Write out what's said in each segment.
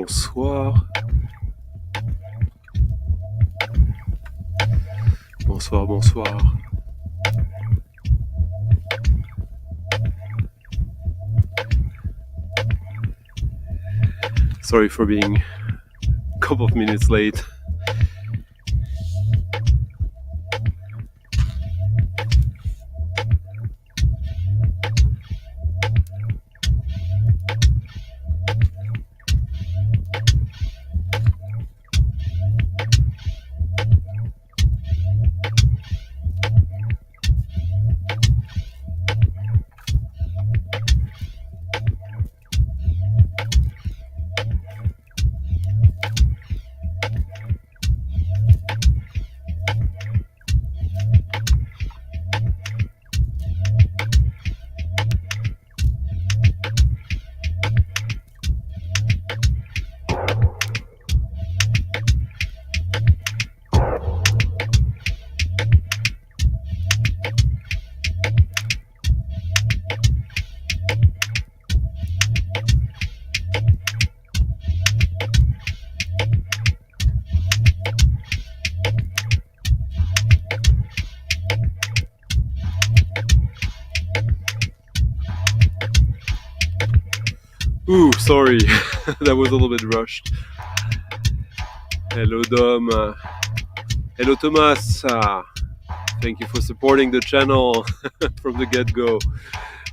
Bonsoir. Bonsoir, bonsoir. Sorry for being a couple of minutes late. Ooh, sorry, that was a little bit rushed. Hello, Dom. Hello, Thomas. Thank you for supporting the channel from the get-go.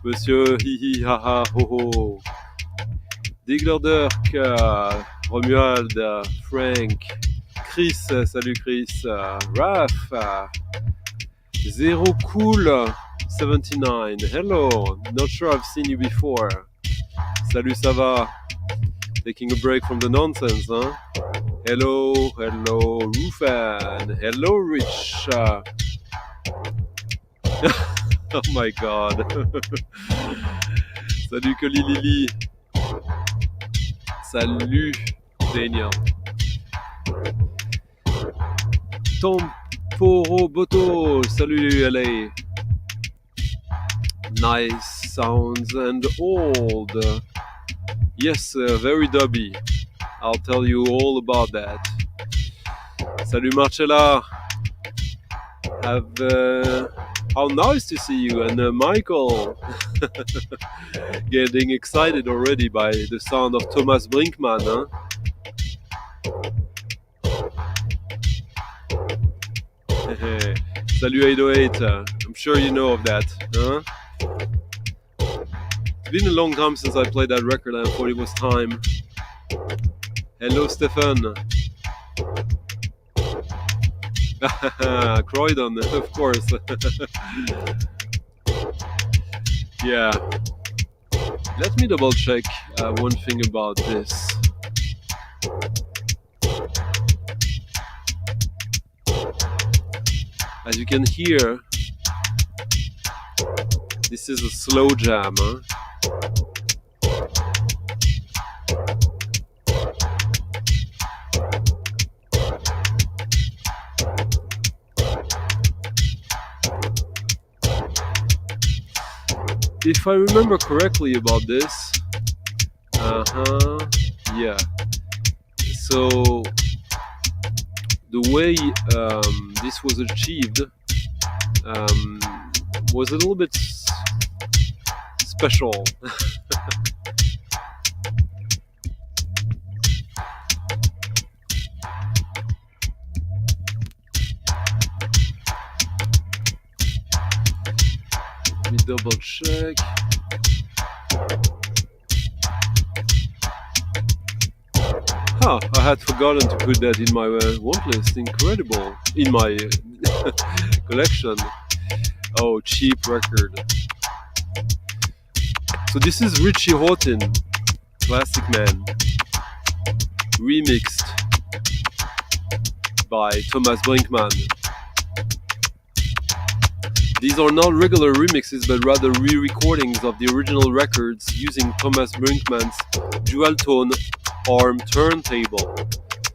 Monsieur hihi haha ho ho. Digler Dirk, Romuald, Frank, Chris, salut Chris, Raph, Zero Cool 79. Hello, not sure I've seen you before. Salut, ça va? Taking a break from the nonsense, huh? Hello, hello, Rufan. Hello, Rich. Oh my god. Salut, Lili. Salut, Daniel. Tomporoboto. Salut, LA. Nice sounds and old. Yes, very dubby. I'll tell you all about that. Salut Marcella. How nice to see you. And Michael. Getting excited already by the sound of Thomas Brinkman, huh? Salut 808. I'm sure you know of that, huh? It's been a long time since I played that record. I thought it was time. Hello, Stefan. Croydon, of course. Yeah. Let me double check one thing about this. As you can hear, this is a slow jam, huh? If I remember correctly about this, yeah. So the way this was achieved was a little bit special. Let me double check. I had forgotten to put that in my want list. Incredible. In my collection. Oh, cheap record. So this is Richie Houghton, Plastic Man, remixed by Thomas Brinkman. These are not regular remixes, but rather re-recordings of the original records using Thomas Brinkman's dual-tone arm turntable.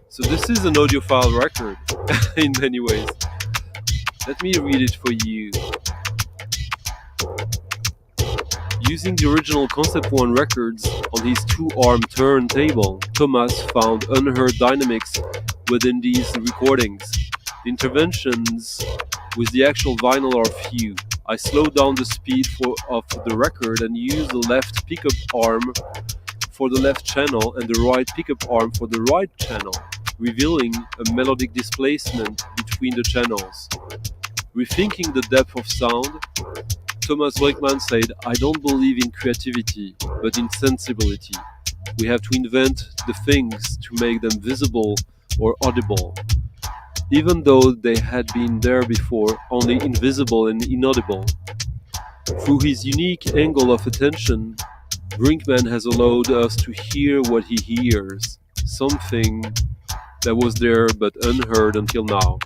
So this is an audiophile record in many ways. Let me read it for you. Using the original Concept 1 records on his two-arm turntable, Thomas found unheard dynamics within these recordings. The interventions with the actual vinyl are few. I slowed down the speed of the record and used the left pickup arm for the left channel and the right pickup arm for the right channel, revealing a melodic displacement between the channels. Rethinking the depth of sound, Thomas Wakeman said, "I don't believe in creativity, but in sensibility. We have to invent the things to make them visible or audible, even though they had been there before, only invisible and inaudible." Through his unique angle of attention, Brinkman has allowed us to hear what he hears, something that was there but unheard until now.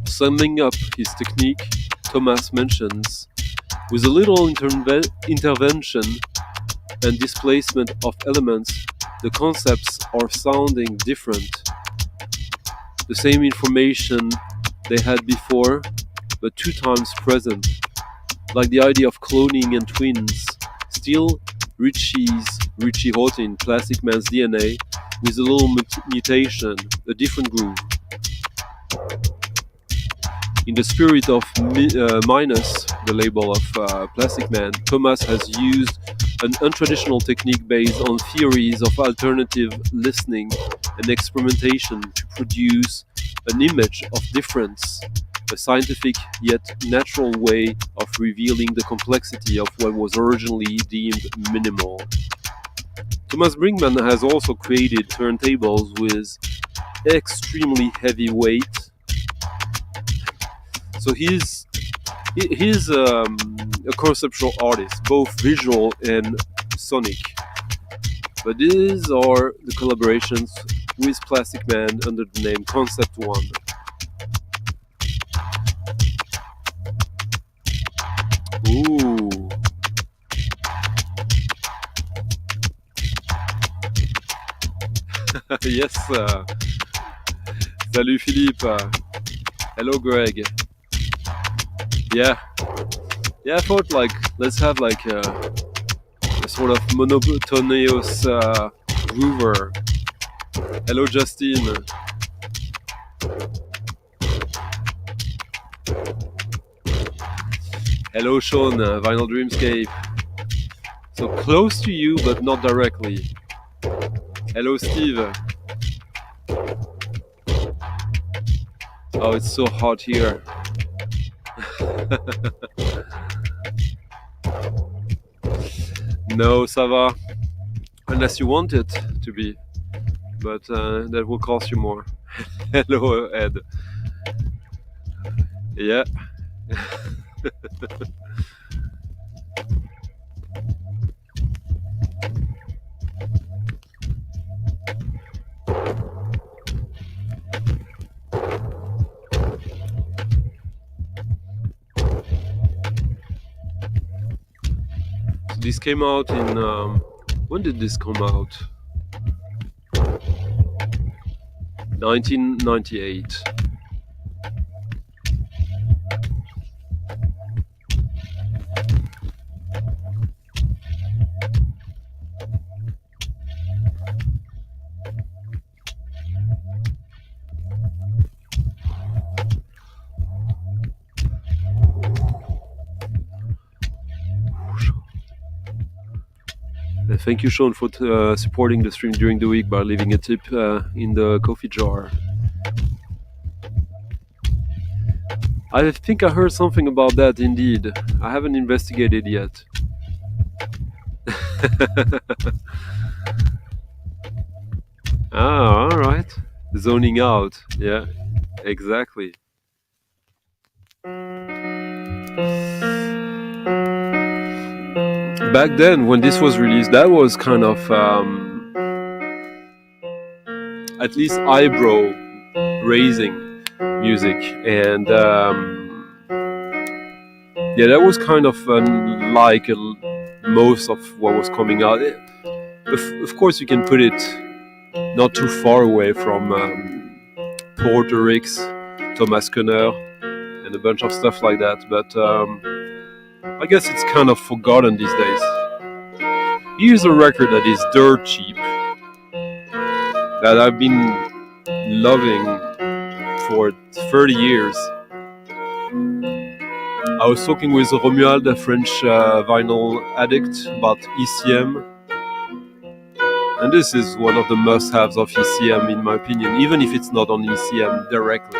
Summing up his technique, Thomas mentions, with a little intervention and displacement of elements, the concepts are sounding different. The same information they had before, but 2 times present. Like the idea of cloning and twins. Still Richie Houghton, Plastic Man's DNA, with a little mutation, a different groove. In the spirit of Minus, the label of Plastic Man, Thomas has used an untraditional technique based on theories of alternative listening and experimentation to produce an image of difference, a scientific yet natural way of revealing the complexity of what was originally deemed minimal. Thomas Brinkman has also created turntables with extremely heavy weight. So he's a conceptual artist, both visual and sonic. But these are the collaborations with Plastic Man under the name Concept 1. Ooh. Yes. Salut Philippe. Hello Greg. Yeah. Yeah, I thought like let's have like a sort of monotonous groover. Hello Justine. Hello Sean, Vinyl Dreamscape. So close to you but not directly. Hello Steve. Oh, it's so hot here. No, ça va. Unless you want it to be. But that will cost you more. Hello Ed. Yeah. This came out in when did this come out? 1998. Thank you, Sean, for supporting the stream during the week by leaving a tip in the coffee jar. I think I heard something about that indeed. I haven't investigated yet. Ah, alright. Zoning out. Yeah, exactly. Back then, when this was released, that was kind of at least eyebrow raising music, and yeah, that was kind of like most of what was coming out. Of course, you can put it not too far away from Porter Ricks, Thomas Cunner, and a bunch of stuff like that, but I guess it's kind of forgotten these days. Here's a record that is dirt cheap, that I've been loving for 30 years. I was talking with Romuald, a French vinyl addict, about ECM, and this is one of the must-haves of ECM in my opinion, even if it's not on ECM directly.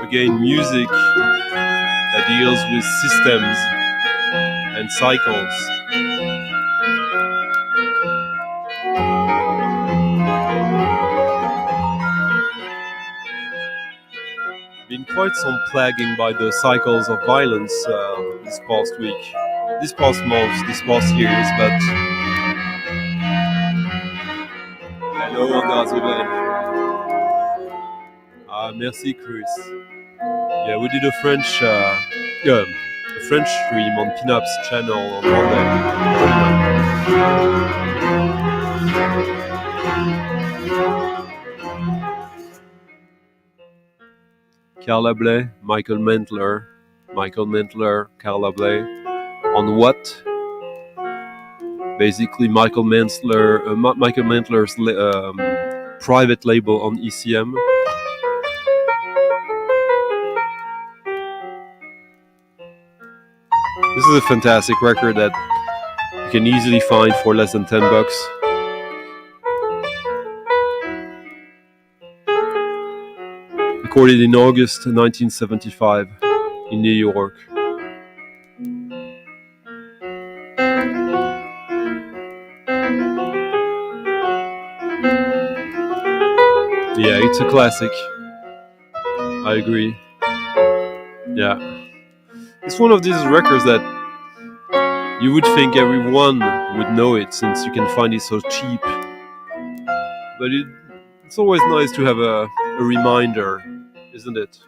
Again, music that deals with systems and cycles. Been quite some plaguing by the cycles of violence this past week, this past month, this past years, but hello Nazuben. Merci Chris. Yeah, we did a French stream on Pinup's channel on Monday. Carla Bley, Michael Mentler, Carla Bley. On what? Basically, Michael Mentler's private label on ECM. This is a fantastic record that you can easily find for less than $10. Recorded in August 1975 in New York. Yeah, it's a classic. I agree. Yeah. It's one of these records that you would think everyone would know it since you can find it so cheap. But it's always nice to have a reminder, isn't it?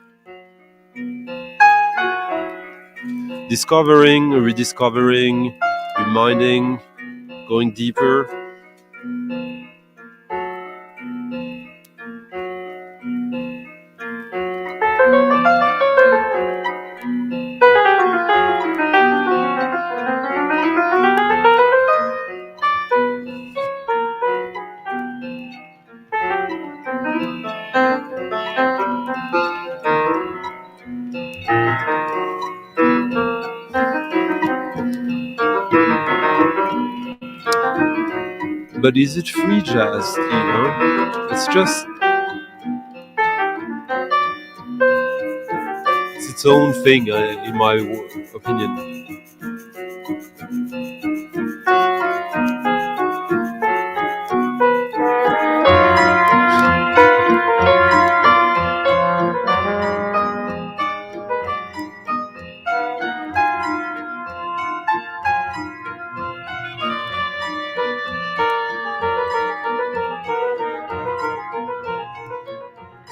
Discovering, rediscovering, reminding, going deeper. But is it free jazz, It's just... it's its own thing, in my opinion.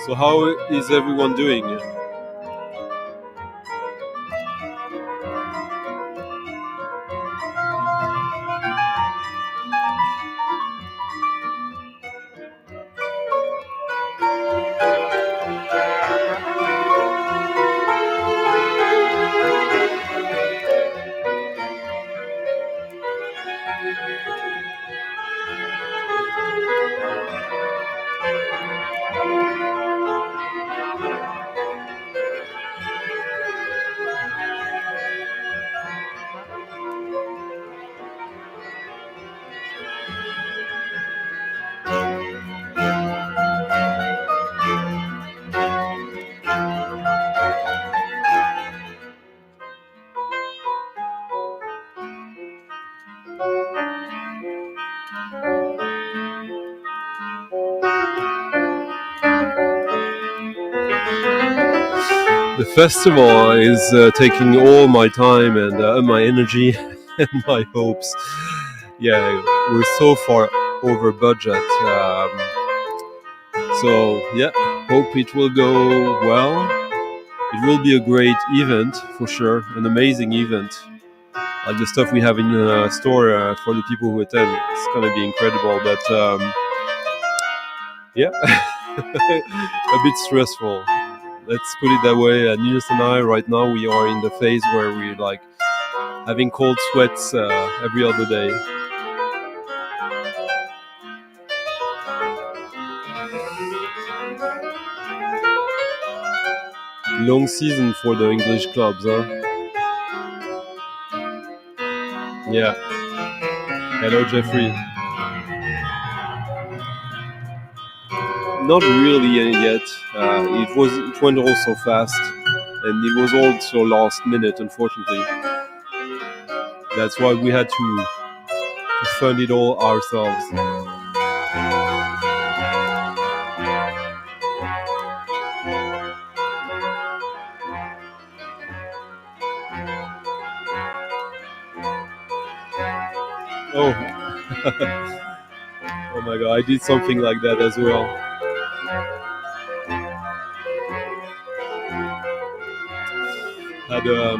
So how is everyone doing? The festival is taking all my time and my energy and my hopes. Yeah, we're so far over budget. So yeah, hope it will go well. It will be a great event for sure, an amazing event. Like the stuff we have in store for the people who attend, it's gonna be incredible. But yeah, a bit stressful. Let's put it that way. Nils and I, right now, we are in the phase where we're like having cold sweats every other day. Long season for the English clubs, huh? Yeah. Hello, Jeffrey. Not really yet. It went all so fast, and it was also last minute. Unfortunately, that's why we had to fund it all ourselves. Oh, oh my God! I did something like that as well. Had a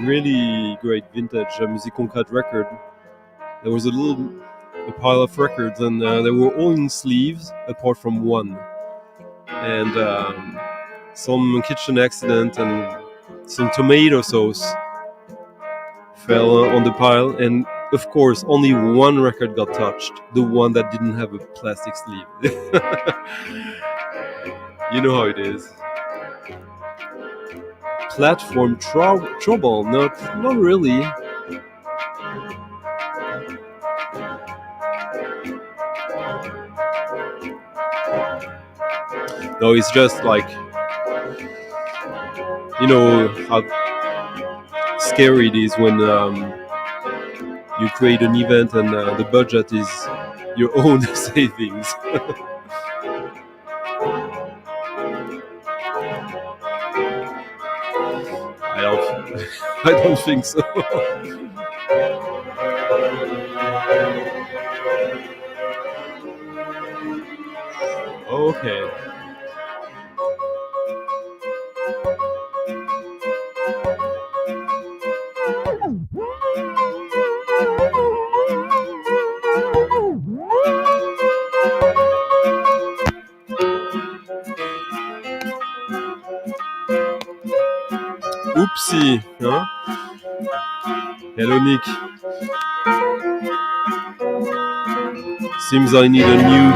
really great vintage Music Concrete record. There was a pile of records, and they were all in sleeves apart from one. And some kitchen accident and some tomato sauce fell on the pile, and of course, only one record got touched, the one that didn't have a plastic sleeve. You know how it is. Platform trouble? Not really. No, it's just like you know how scary it is when you create an event and the budget is your own savings. I don't, I don't think so. Okay. Oopsie, huh? Hello, Nick. Seems I need a new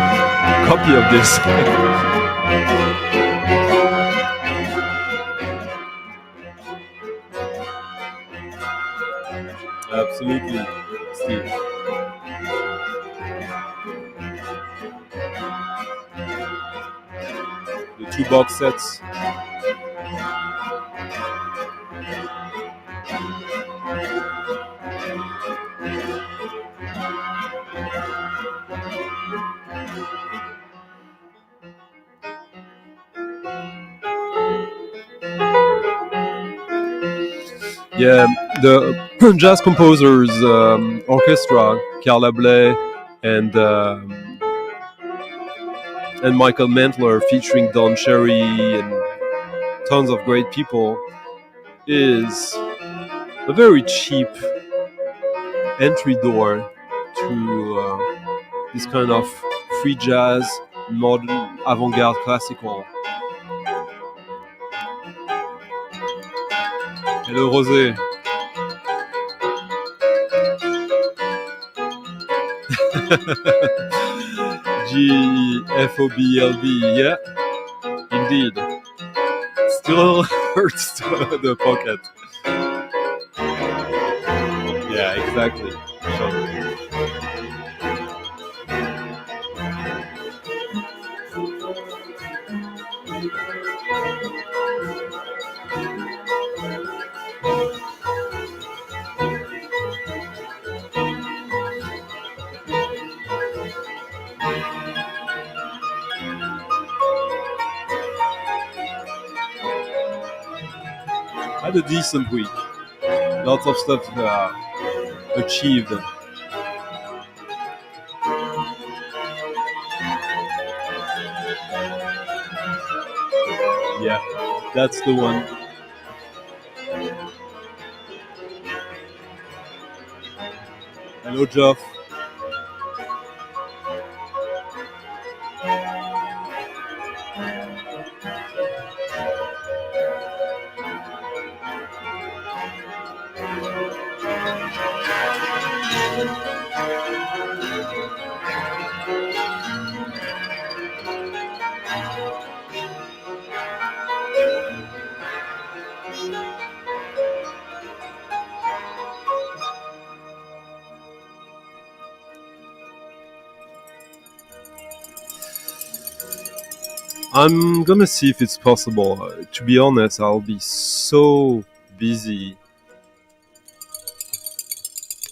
copy of this. Absolutely, Steve. The two box sets. Yeah, the jazz composers orchestra, Carla Bley and Michael Mantler featuring Don Cherry and tons of great people is a very cheap entry door to this kind of free jazz, modern, avant-garde, classical. Hello, Rosé. GFOBLB, yeah, indeed. Still hurts the pocket. Yeah, exactly. Sure. Had a decent week. Lots of stuff achieved. Yeah, that's the one. Hello, Jeff. I'm gonna see if it's possible. To be honest, I'll be so busy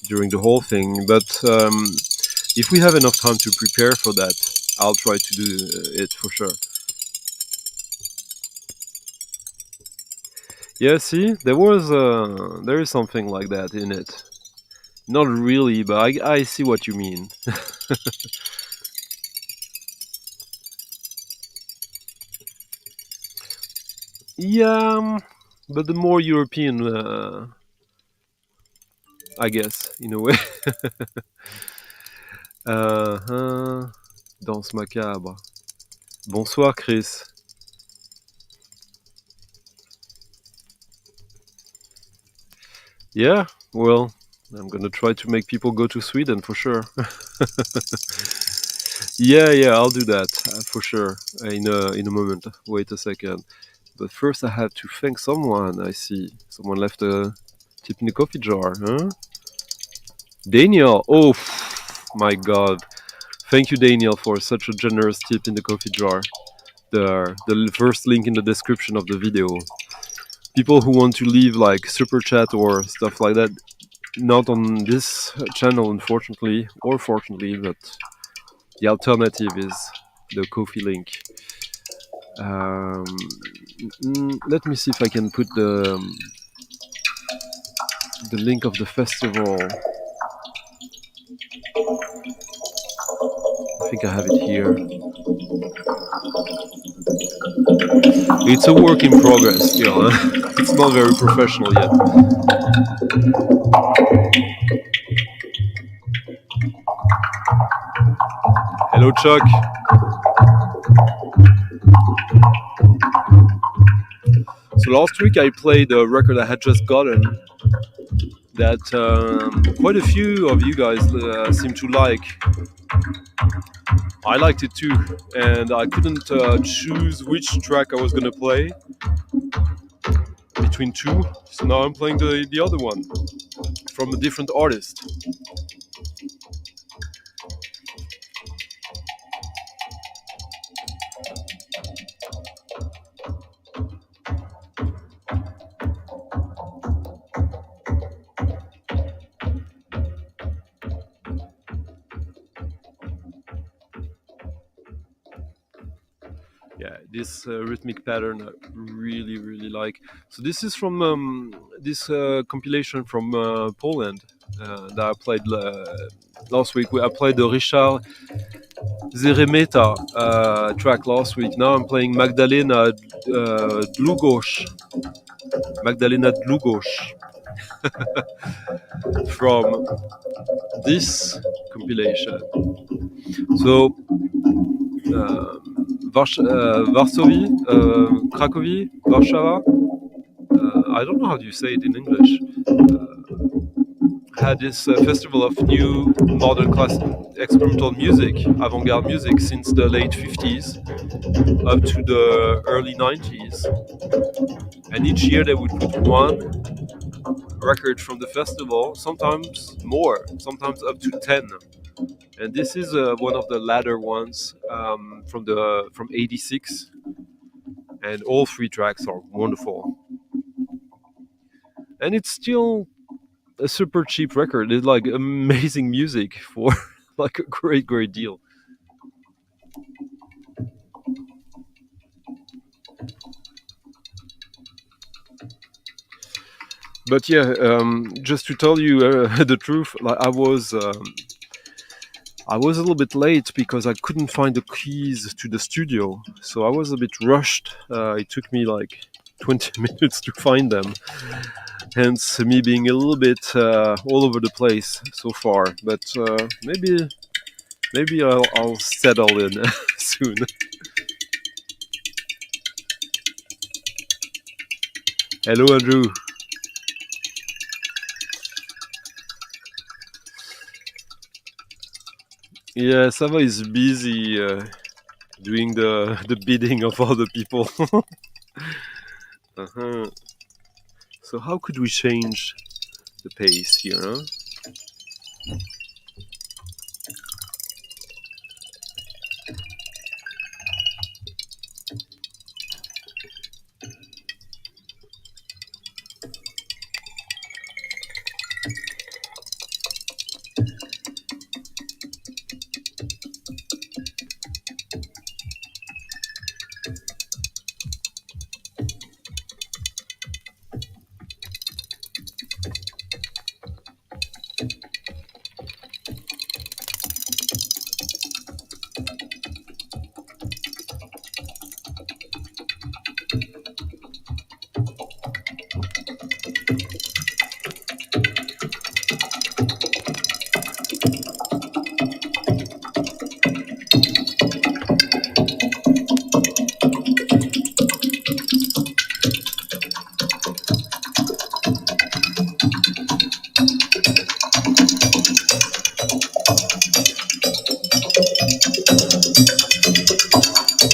during the whole thing, but if we have enough time to prepare for that, I'll try to do it for sure. Yeah, see, there is something like that in it. Not really, but I see what you mean. Yeah, but the more European, I guess, in a way. Danse macabre. Bonsoir, Chris. Yeah, well, I'm gonna try to make people go to Sweden for sure. Yeah, yeah, I'll do that for sure in a moment. Wait a second. But first, I have to thank someone. I see someone left a tip in the coffee jar. Huh? Daniel. Oh, my God! Thank you, Daniel, for such a generous tip in the coffee jar. The first link in the description of the video. People who want to leave like super chat or stuff like that, not on this channel, unfortunately, or fortunately, but the alternative is the Kofi link. Um, Let me see if I can put the link of the festival. I think I have it here. It's a work in progress still. It's not very professional yet. Hello, Chuck. So last week I played a record I had just gotten that quite a few of you guys seem to like. I liked it too, and I couldn't choose which track I was gonna play between two. So now I'm playing the other one from a different artist. Yeah, this rhythmic pattern I really really like. So this is from this compilation from Poland that I played last week. I played the Richard Zeremeta track last week. Now I'm playing Dlugosz. Magdalena Dlugosz from this compilation. So Varsovie, Cracovie, Warsaw. I don't know how do you say it in English. Had this festival of new modern classic experimental music, avant-garde music, since the late 50s up to the early 90s. And each year they would put one record from the festival, sometimes more, sometimes up to 10. And this is one of the latter ones from '86, and all three tracks are wonderful. And it's still a super cheap record. It's like amazing music for like a great deal. But yeah, just to tell you the truth, like I was a little bit late because I couldn't find the keys to the studio, so I was a bit rushed. It took me like 20 minutes to find them, hence me being a little bit all over the place so far. But maybe I'll settle in soon. Hello, Andrew. Yeah, Sava is busy doing the bidding of other people. Uh-huh. So how could we change the pace here? Huh?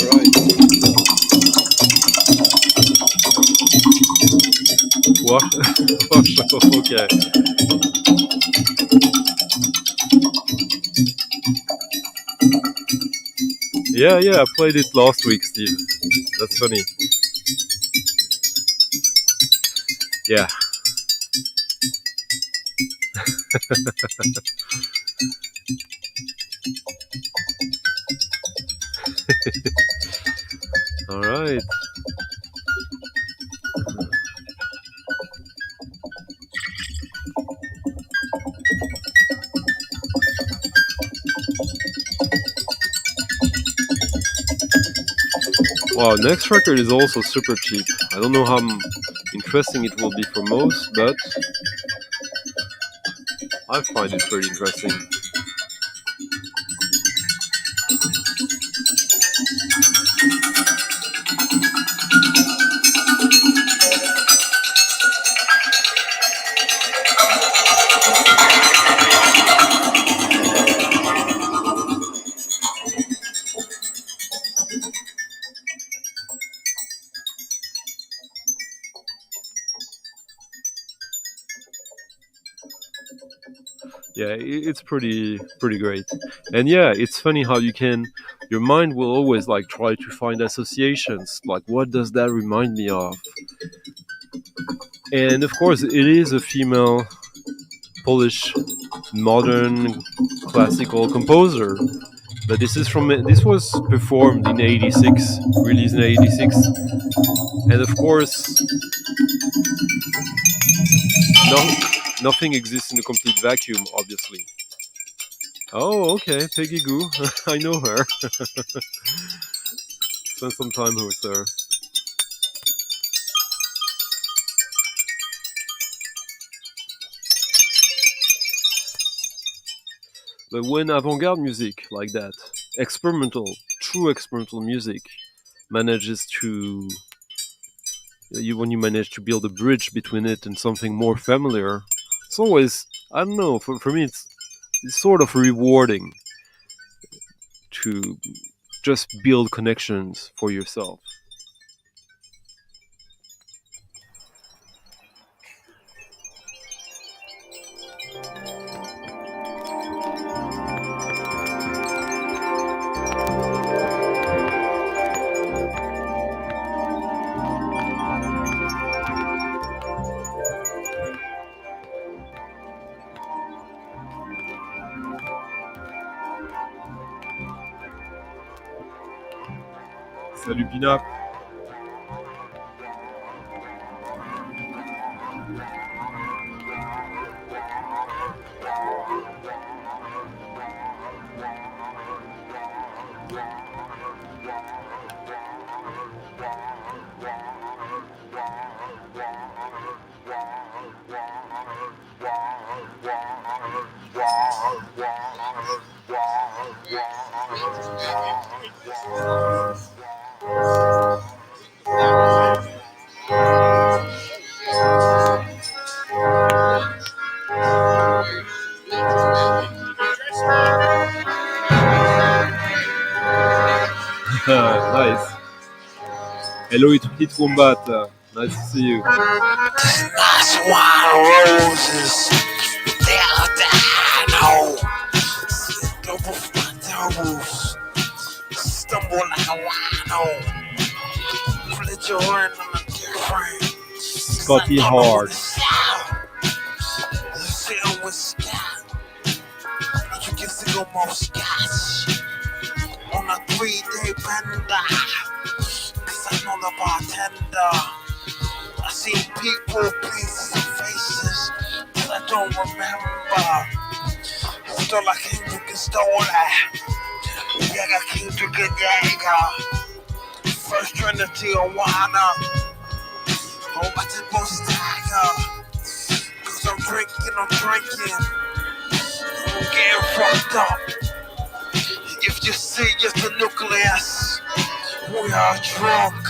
Right. What? Okay. Yeah, yeah. I played it last week, Steve. That's funny. Yeah. All right. Wow. Next record is also super cheap. I don't know how interesting it will be for most, but I find it pretty interesting. Yeah, it's pretty great. And yeah, it's funny how your mind will always like try to find associations, like what does that remind me of? And of course, it is a female Polish modern classical composer. But this was performed in '86, released in '86, and of course, no, nothing exists in a complete vacuum, obviously. Oh, okay, Peggy Goo, I know her. Spent some time with her. But when avant-garde music like that, experimental, true experimental music, manages to when you manage to build a bridge between it and something more familiar, it's always, I don't know, for me it's sort of rewarding to just build connections for yourself. Salut Pina. Hello, Hit Wombat. Nice to see you. Nice wild roses. They're down. Double doubles. Stumble like a wino. Put your hand on a different. Scotty Hard. Sit with Scott. You get single more scotch. On a 3-day bender. Cause I know the bartender. I see people, places, and faces that I don't remember. Still I came to get stolen. Yeah, I came to get Jaeger. First Trinity of water. Oh, I just most stagger. Cause I'm drinking. I'm getting fucked up. If you see just the nucleus, we are drunk.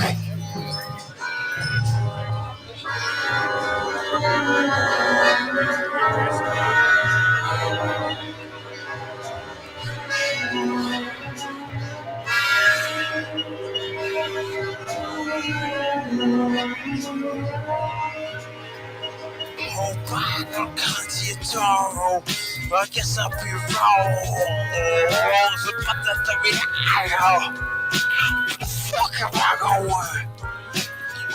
Hope I don't cut you tomorrow. I guess I'll be wrong. So but that's the reality. Where the fuck am I going?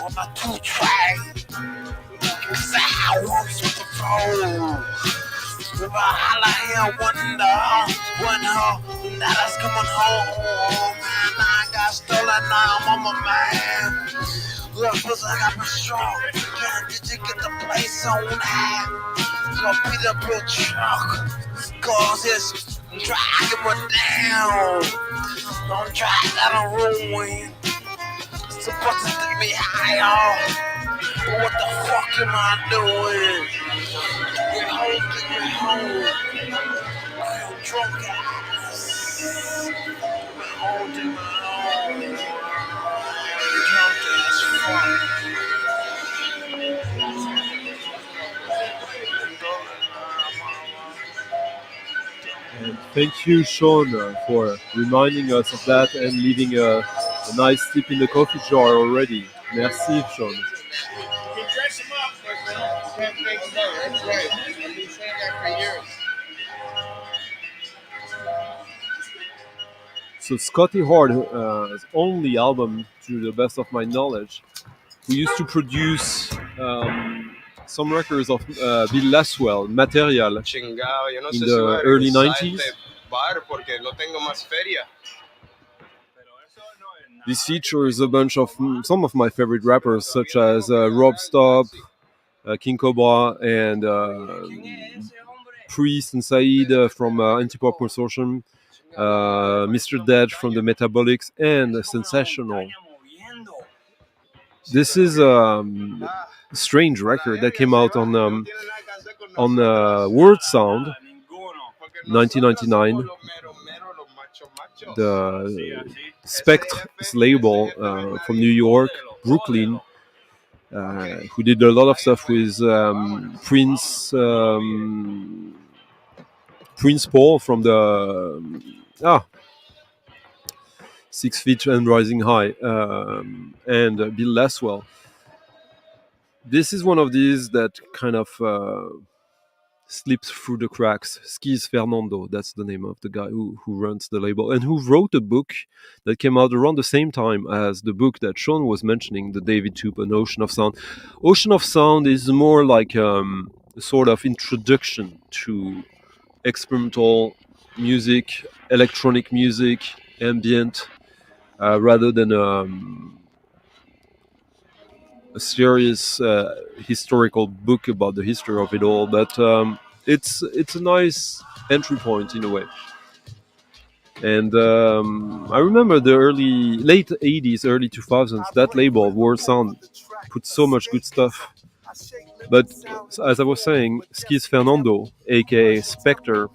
On my 2-track. Cause I was with the road. With a holla here, wonder, now that's coming home. Man, I got stolen, now I'm on my man. Look, plus I got my strong. Can't did you get the place on that? Gonna beat up your truck. Cause it's dragging me down. Don't drag that on ruin. It's supposed to take me higher. But what the fuck am I doing? Get home. I'm drunk ass. Get home. Drunk ass fuck. And thank you, Sean, for reminding us of that and leaving a nice tip in the coffee jar already. Merci, Sean. You dress him up, but can't think about it. That's right. I've been saying that for years. So Scotty Hard's only album, to the best of my knowledge, we used to produce some records of Bill Laswell, Material, Chingado, yo no in sé si the voy a early regresar a 90s. este bar porque no tengo más feria. This features a bunch of some of my favorite rappers, such as Rob Stop, King Cobra, and Priest and Saeed from Antipop Consortium, Mr. Dead from the Metabolics, and Sensational. This is a strange record that came out on Word Sound, 1999. The Spectre's label from New York, Brooklyn, who did a lot of stuff with Prince Paul from the 6 Feet and Rising High, and Bill Laswell. This is one of these that kind of slips through the cracks. Skis Fernando, that's the name of the guy who runs the label and who wrote a book that came out around the same time as the book that Sean was mentioning, the David Tupin Ocean of Sound. Ocean of Sound is more like a sort of introduction to experimental music, electronic music, ambient, rather than a serious historical book about the history of it all. But it's a nice entry point in a way. And I remember the late 80s, early 2000s, that label, Word Sound, put so much good stuff. But as I was saying, Skis Fernando, aka Spectre,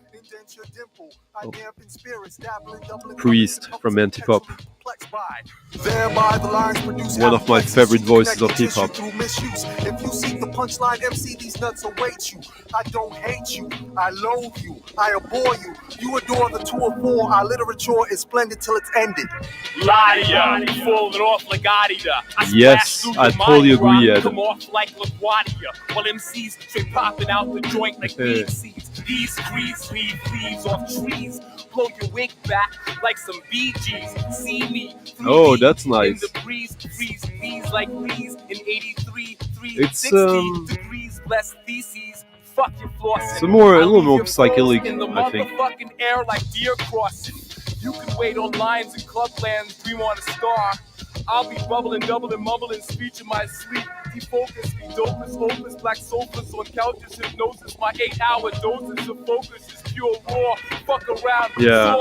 Priest from Antipop, perplexed by. Thereby the lines produce One of my favorite voices of connective hip-hop. tissue through misuse. If you seek the punchline, MC, these nuts await you. I don't hate you, I loathe you, I abhor you. You adore the 204. Our literature is splendid till it's ended. Liar, falling off like Adida. Yes, I totally agree, Ed. Come off like LaGuardia. While MCs straight popping out the joint like weed seeds. These trees leave leaves off trees. Blow your wig back like some Bee Gees. See me. Oh, that's nice. In the breeze, freeze bees like bees in 83, It's 360 degrees, less theses. Fuck your flossing. a little more psychedelic, In the I think. motherfucking air like deer crossing. You can wait on lines in clublands, dream on a star. I'll be bubbling, doubling, mumbling, speech in my sleep. Defocus, be dopest, hopeless, black sofas on couches, hypnosis. My 8-hour doses of focus is pure raw. Fuck around. Yeah.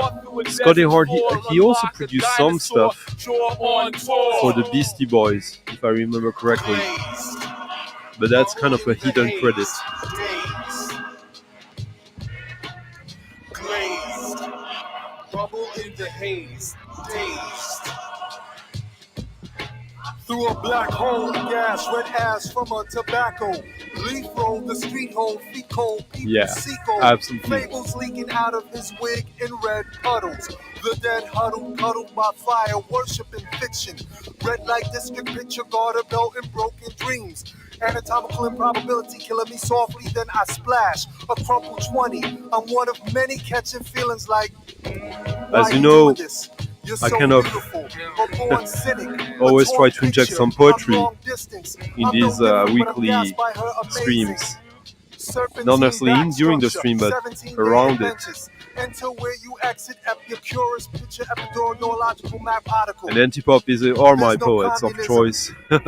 Scotty Hart, he also produced some stuff for the Beastie Boys, if I remember correctly. But that's kind of a hidden credit. Glazed, bubble in the haze, dazed. Through a black hole, gas, red ash from a tobacco. Leaf roll, the street hole, feet cold, people Yeah, seco. absolutely. Fables leaking out of his wig in red puddles. The dead huddle, cuddled by fire, worshiping fiction. Red light district picture, garter belt and broken dreams. Anatomical improbability killing me softly, then I splash. A crumpled 20. I'm one of many catching feelings like. As you know, I kind of always try to inject some poetry in these weekly streams. Not necessarily during the stream, but around it. And Antipop are my poets of choice from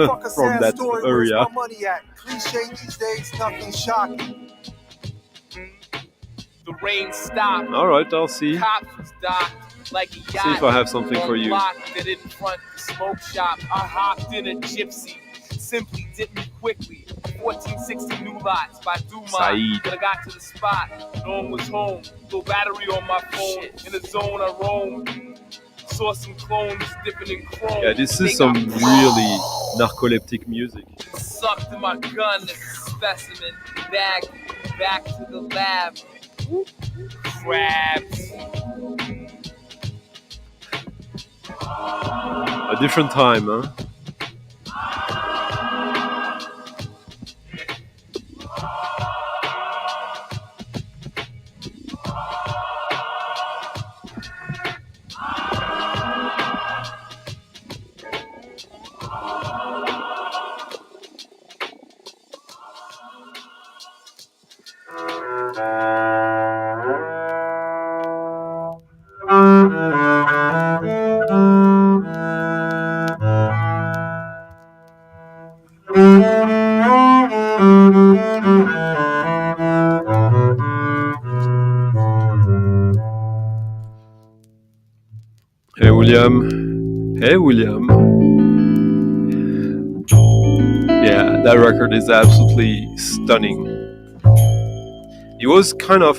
that area. The rain stopped. Alright, I'll see. Cops was docked like a yacht. See if I have something for you. That in front of the smoke shop. I hopped in a gypsy. Simply did me quickly. 1460 new lots by Dumont. Saeed. But I got to the spot. No one was home. Low battery on my phone. In the zone I roamed. Saw some clones dipping in chrome. Yeah, this is some really narcoleptic music. Sucked in my gun as a specimen. Back to the lab. Crabs. A different time, huh? Hey William. Hey William. Yeah, that record is absolutely stunning. It was kind of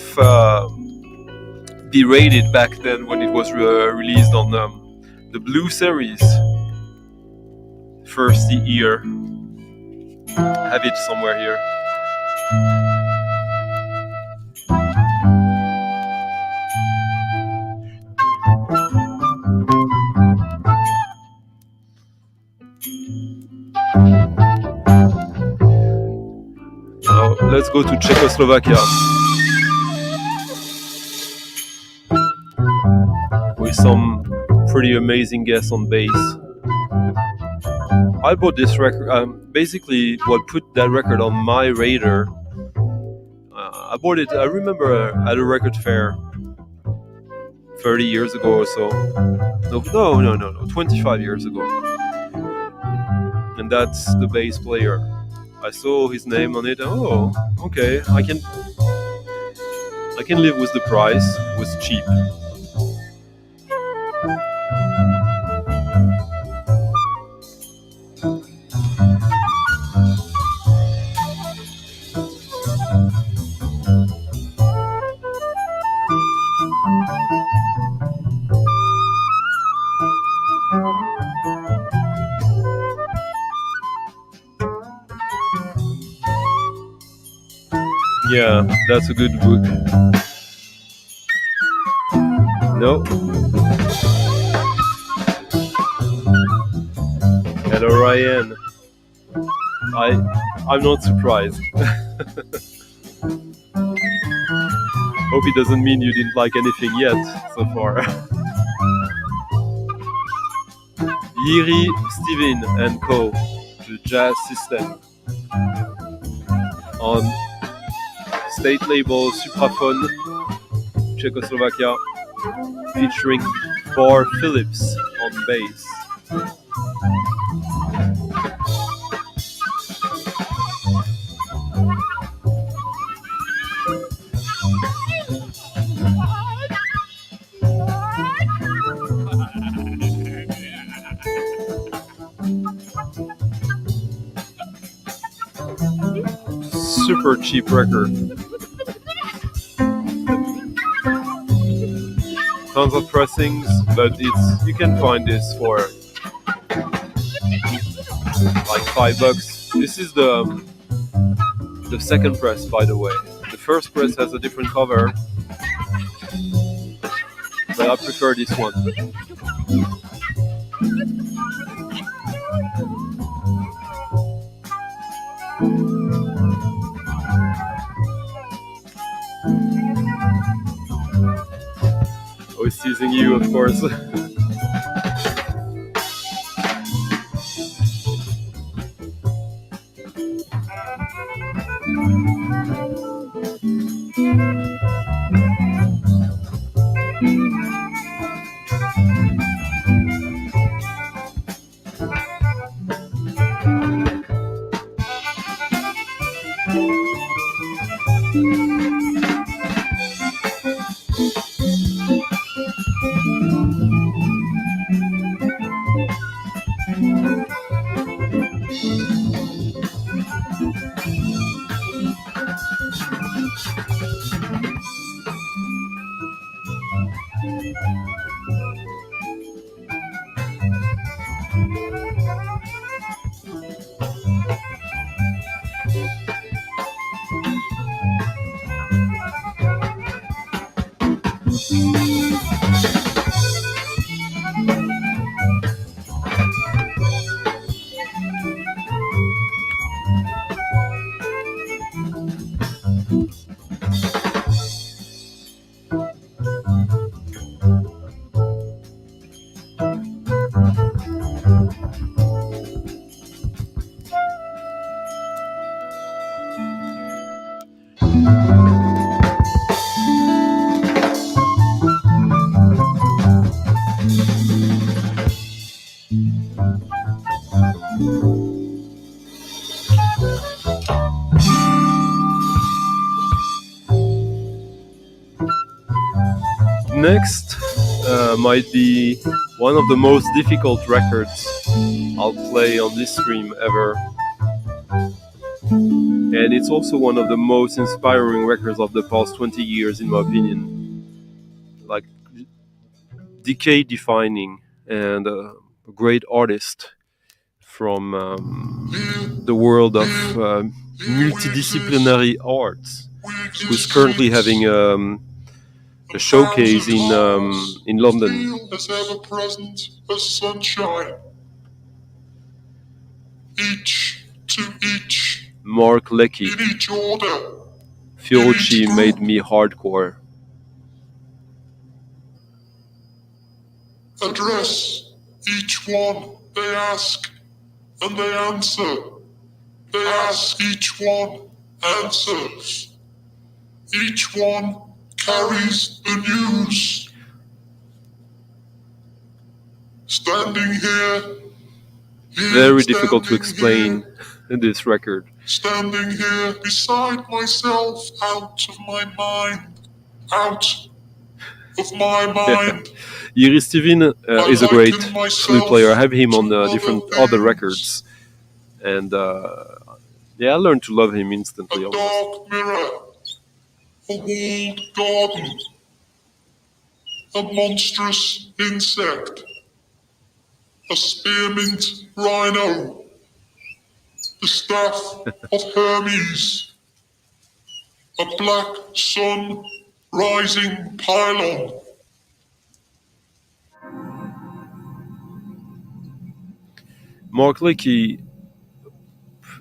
berated back then when it was released on the Blue series. First year. I have it somewhere here. Now, let's go to Czechoslovakia with some pretty amazing guests on bass. I bought this record, basically what put that record on my radar. I bought it, I remember, at a record fair 30 years ago or so. No, 25 years ago. And that's the bass player. I saw his name on it. Oh, okay. I can live with the price. It was cheap. Yeah, that's a good book. No? Hello, Ryan. I'm not surprised. Hope it doesn't mean you didn't like anything yet so far. Yiri, Steven and Co. The Jazz System on state label Supraphone, Czechoslovakia, featuring Bar Phillips on bass. Super cheap record. Tons of pressings, but you can find this for like $5. This is the second press, by the way. The first press has a different cover, but I prefer this one. Always teasing you, of course. Next might be one of the most difficult records I'll play on this stream ever. And it's also one of the most inspiring records of the past 20 years, in my opinion. Like, decade defining and a great artist from the world of multidisciplinary arts, who's currently having a showcase in London. As ever present as sunshine. Each to each. Mark Lecky. In each order. Fiorucci made me hardcore. Address each one, they ask, and they answer. They ask, each one answers. Each one carries the news. Standing here. Very difficult to explain this record. Standing here beside myself, out of my mind. Out of my mind. Yiri Steven is a great flute player. I have him on different other records. And I learned to love him instantly. A dark mirror. A walled garden. A monstrous insect. A spearmint rhino. The staff of Hermes. a black sun rising pylon. Mark Leakey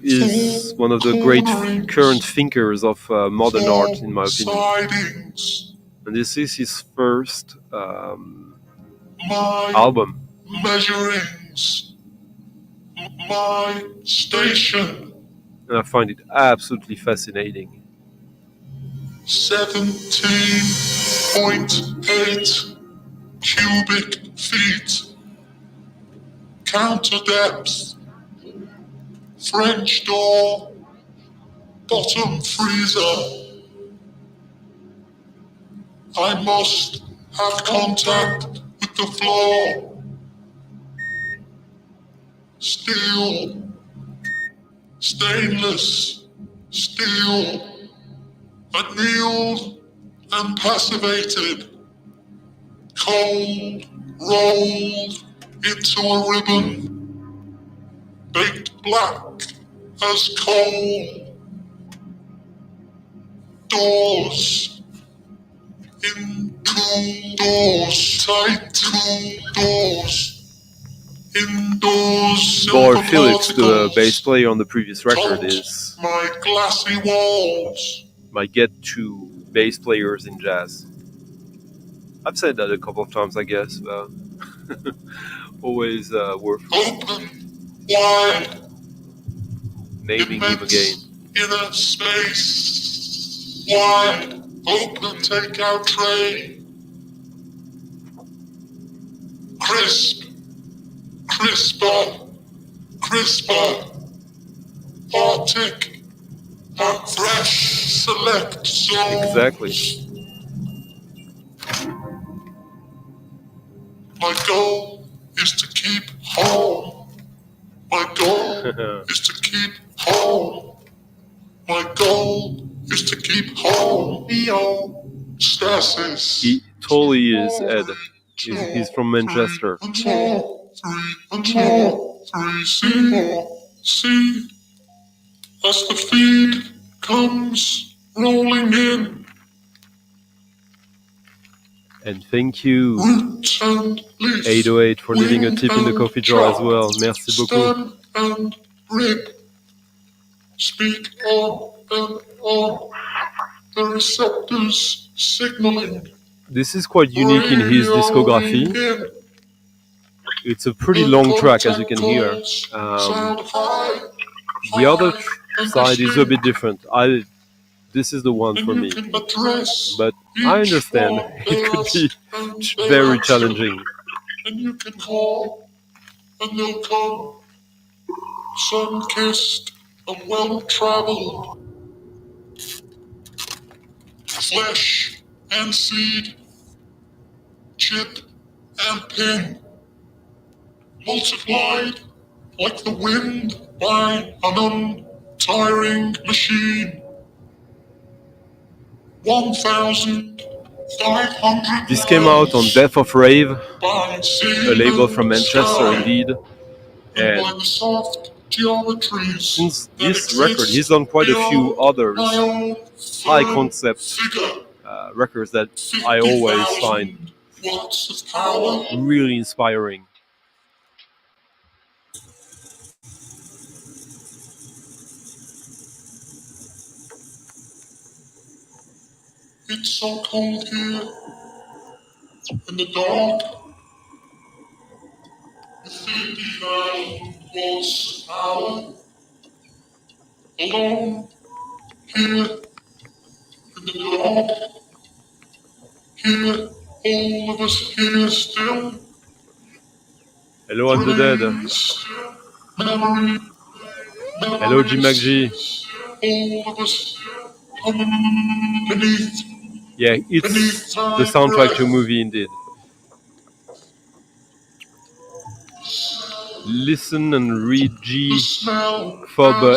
is one of the great current thinkers of modern art, in my opinion. Sidings. And this is his first My album. measurings. My station. And I find it absolutely fascinating. 17.8 cubic feet. Counter depth. French door. Bottom freezer. I must have contact with the floor. Steel. Stainless. Steel. Annealed and passivated. Cold. Rolled into a ribbon. Baked black as coal. Doors. In cool doors. Tight cool doors. Indoors. Boy Phillips, the bass player on the previous record, is my glassy walls. my get-to bass players in jazz. I've said that a couple of times, I guess, but always worth Open wide. naming him again. Inner space. Wide. Open takeout tray. Crisp. Crisper. Crisper. Arctic. Fresh. Select zone. Exactly. My goal is to keep home. My goal is to keep home. My goal is to keep home. Stasis. He totally is, Ed. He's from Manchester. 1, 2, 3, 1, 2, 3, see, as the feed comes rolling in. And thank you, Root and leaf. 808, for leaving a tip in the coffee jar as well. Merci beaucoup. Stem and rib. Speak on and on. The receptors signaling. This is quite unique in his discography. It's a pretty long track, as you can hear. The other side is a bit different. This is the one for me. But I understand it could be very challenging. And you can call, and they'll come. Sun-kissed and well-traveled. Flesh and seed. Chip and pin. Multiplied like the wind by an untiring machine. 1,500. This came out on Death of Rave, by a label from Manchester indeed. And by the soft geometries since that this record, exist he's done quite a few beyond others, my own high firm concept figure. records that I always 50,000 find watts of power. really inspiring. It's so cold here in the dark. 50,000 watts of power. Alone here in the dark. Here, all of us here still. Hello at the Dead. Still. Memory. Hello Jim McGee. All of us beneath. Yeah, it's the soundtrack to a movie indeed. Listen and read G Fob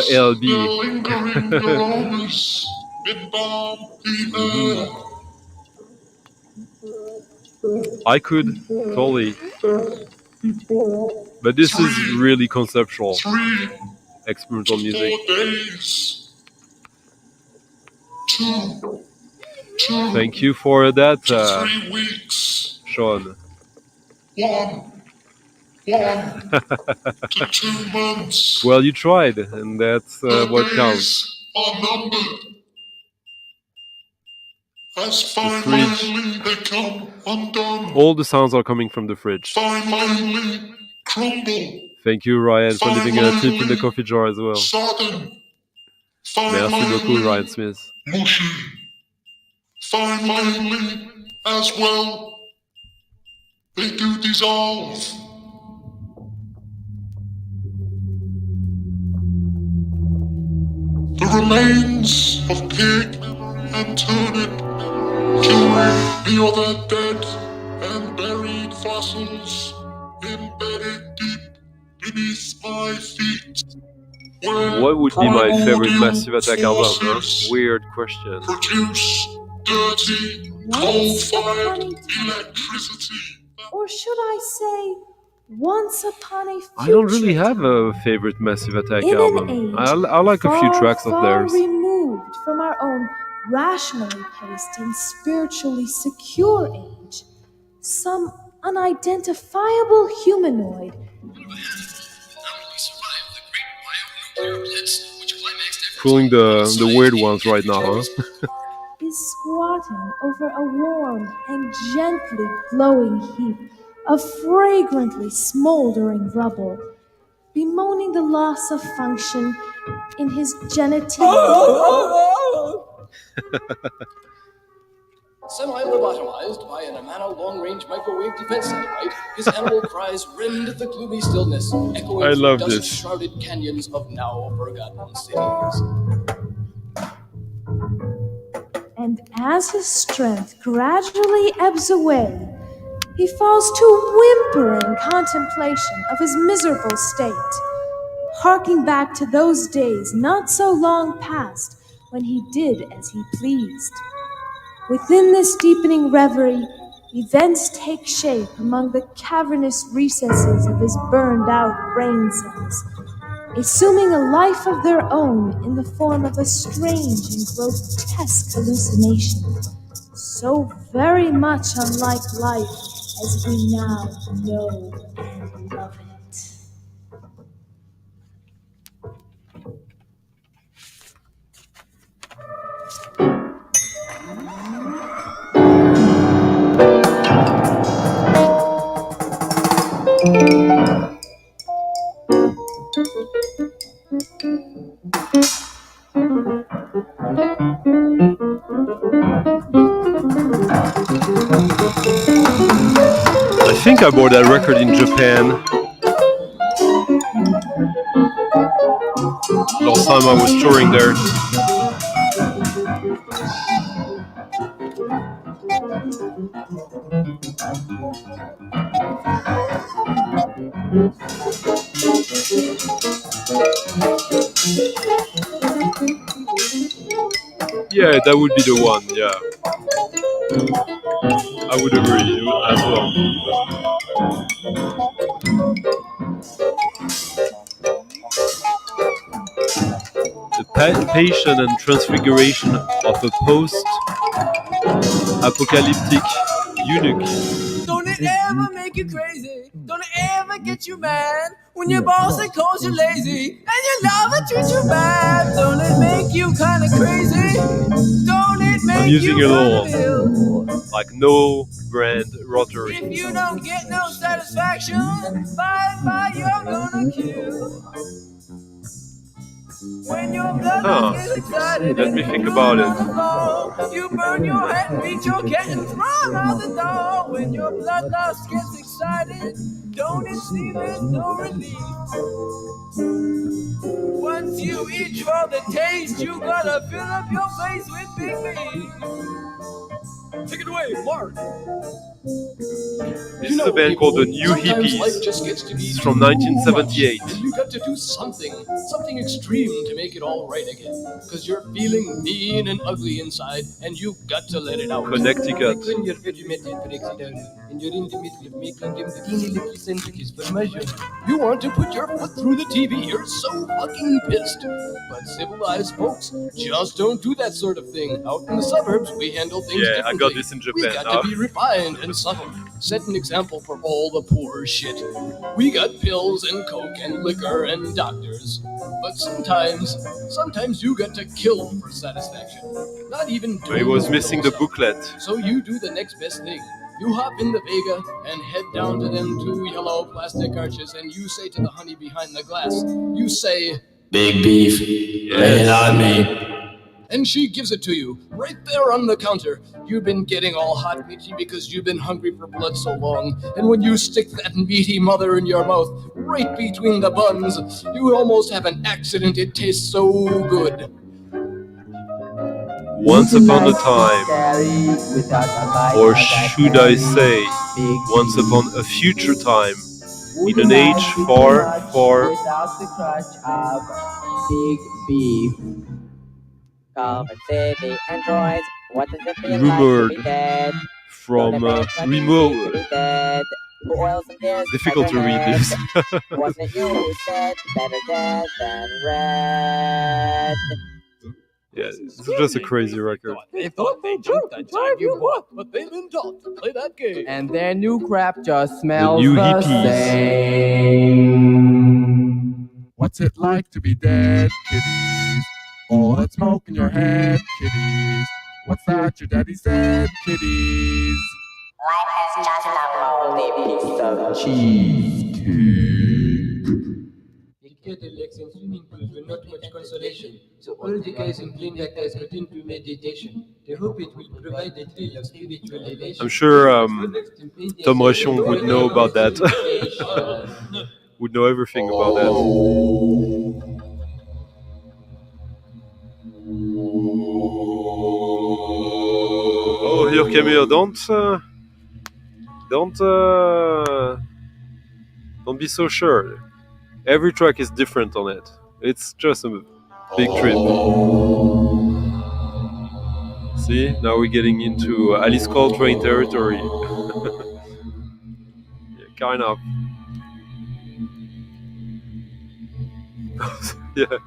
LB. I could, totally. But this is really conceptual, experimental music. Thank you for that, 3 weeks. Sean. 1 to 2 months. Well, you tried, and that's what counts. Are numbered. As The finally they come undone. All the sounds are coming from the fridge. Finally crumble. Thank you, Ryan, for leaving a tip in the coffee jar as well. Sodden. Merci beaucoup, Ryan Smith. Mushy. Finally, as well, they do dissolve. The remains of pig and turnip killing the other dead and buried fossils embedded deep beneath my feet. What would be my favorite Massive Attack album? Huh? Weird question. Produce dirty, coal-fired electricity. Or should I say, once upon a future I don't really have a favorite Massive Attack in album. an age I like a few tracks of far theirs. removed from our own rationally paced and spiritually secure age, some unidentifiable humanoid Pulling the weird ones right now, huh? is squatting over a warm and gently glowing heap of fragrantly smoldering rubble, bemoaning the loss of function in his genitalia. Semi-lobotomized by an Amano long-range microwave defense satellite, his animal cries rend the gloomy stillness, echoing I love through this. dust-shrouded canyons of now-forgotten cities. And as his strength gradually ebbs away, he falls to whimpering contemplation of his miserable state, harking back to those days not so long past when he did as he pleased. Within this deepening reverie, events take shape among the cavernous recesses of his burned-out brain cells, assuming a life of their own in the form of a strange and grotesque hallucination, so very much unlike life as we now know and love it. I think I bought that record in Japan. Last time I was touring there. Yeah, that would be the one, yeah. I would agree as well. The passion and transfiguration of a post-apocalyptic eunuch. Don't it ever make you crazy? Don't it ever get you mad when your boss calls you lazy and your lover treats you bad? Don't it make you kind of crazy? Don't it make I'm using you a kind of little, ill? like, no brand rotary. If you don't get no satisfaction, bye you're gonna kill. When your blood gets excited, Let me think about it. you burn your head and beat your cat and throw him out the door. When your bloodlust gets excited, don't it seem there's no relief? Once you eat for the taste, you gotta fill up your face with big meat. Take it away, Mark. This is a band called the New Sometimes life Hippies. just gets to be It's from too 1978. much, and you got to do something extreme to make it all right again. Because you're feeling mean and ugly inside, and you got to let it out. Connecticut. Like when your regimented breaks down, and you're in the middle of making them teeny little sandwiches for mushroom. You want to put your foot through the TV. You're so fucking pissed. But civilized folks just don't do that sort of thing. Out in the suburbs, we handle things Yeah, I differently. got this in We Japan got now. to be refined and subtle. Set an example for all the poor shit. We got pills and coke and liquor and doctors. But sometimes you got to kill for satisfaction. Not even He was missing the stuff. booklet. So you do the next best thing. You hop in the Vega and head down to them two yellow plastic arches, and you say to the honey behind the glass, you say, "Big beef, lay it on me." And she gives it to you, right there on the counter. You've been getting all hot and itchy because you've been hungry for blood so long. And when you stick that meaty mother in your mouth, right between the buns, you almost have an accident. It tastes so good. Once upon a time, or should I say, once upon a future time, in an age far, far without the crutch of big beef. Come and save the androids. What does it feel rumored like to be dead? from remote. Who oils and tears Difficult to read overhead? this. Wasn't it you who said better dead than red? Yeah, it's just a crazy record. They thought they jumped that time you bought, but they've been taught to play that game. And their new crap just smells new the hippies. same. What's it like to be dead, kiddies? All that smoke in your head, kiddies. What's that your daddy said, kiddies? Life is just a moldy piece of cheesecake. The Cadillacs and swimming pools were not much consolation, so all the guys in plain black ties got into meditation. They hope it will provide a thrill of spiritual elevation. I'm sure Tom Rochon would know about that. Would know everything about that. Oh, here, Camille, don't be so sure. Every track is different on it. It's just a big trip. See, now we're getting into Alice Coltrane territory. Yeah, kind of. Yeah.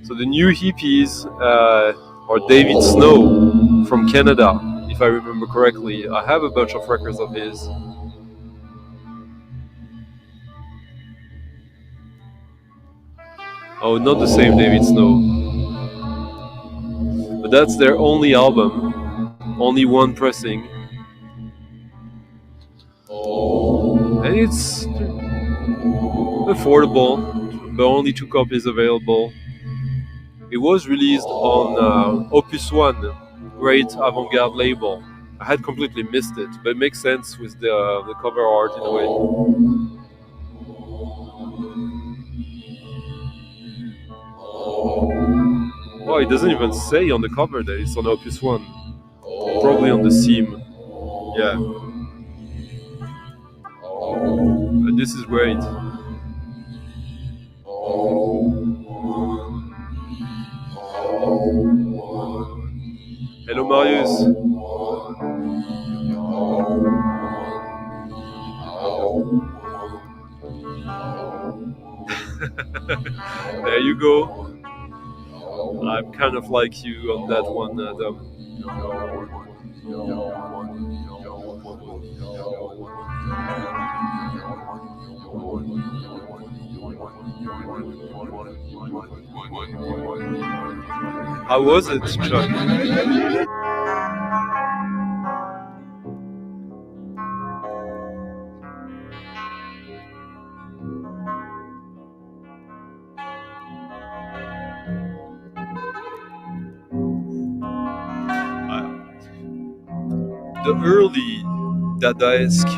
So the New Hippies are David Snow from Canada, if I remember correctly. I have a bunch of records of his. Oh, not the same David Snow. But that's their only album. Only one pressing. And it's affordable, but only 2 copies available. It was released on Opus One, great avant-garde label. I had completely missed it, but it makes sense with the cover art in a way. Oh, it doesn't even say on the cover that it's on Opus One. Probably on the seam. Yeah. And this is great. Hello, Marius. There you go. I'm kind of like you on that one, Adam. How was it, Chuck? The early Dadaesque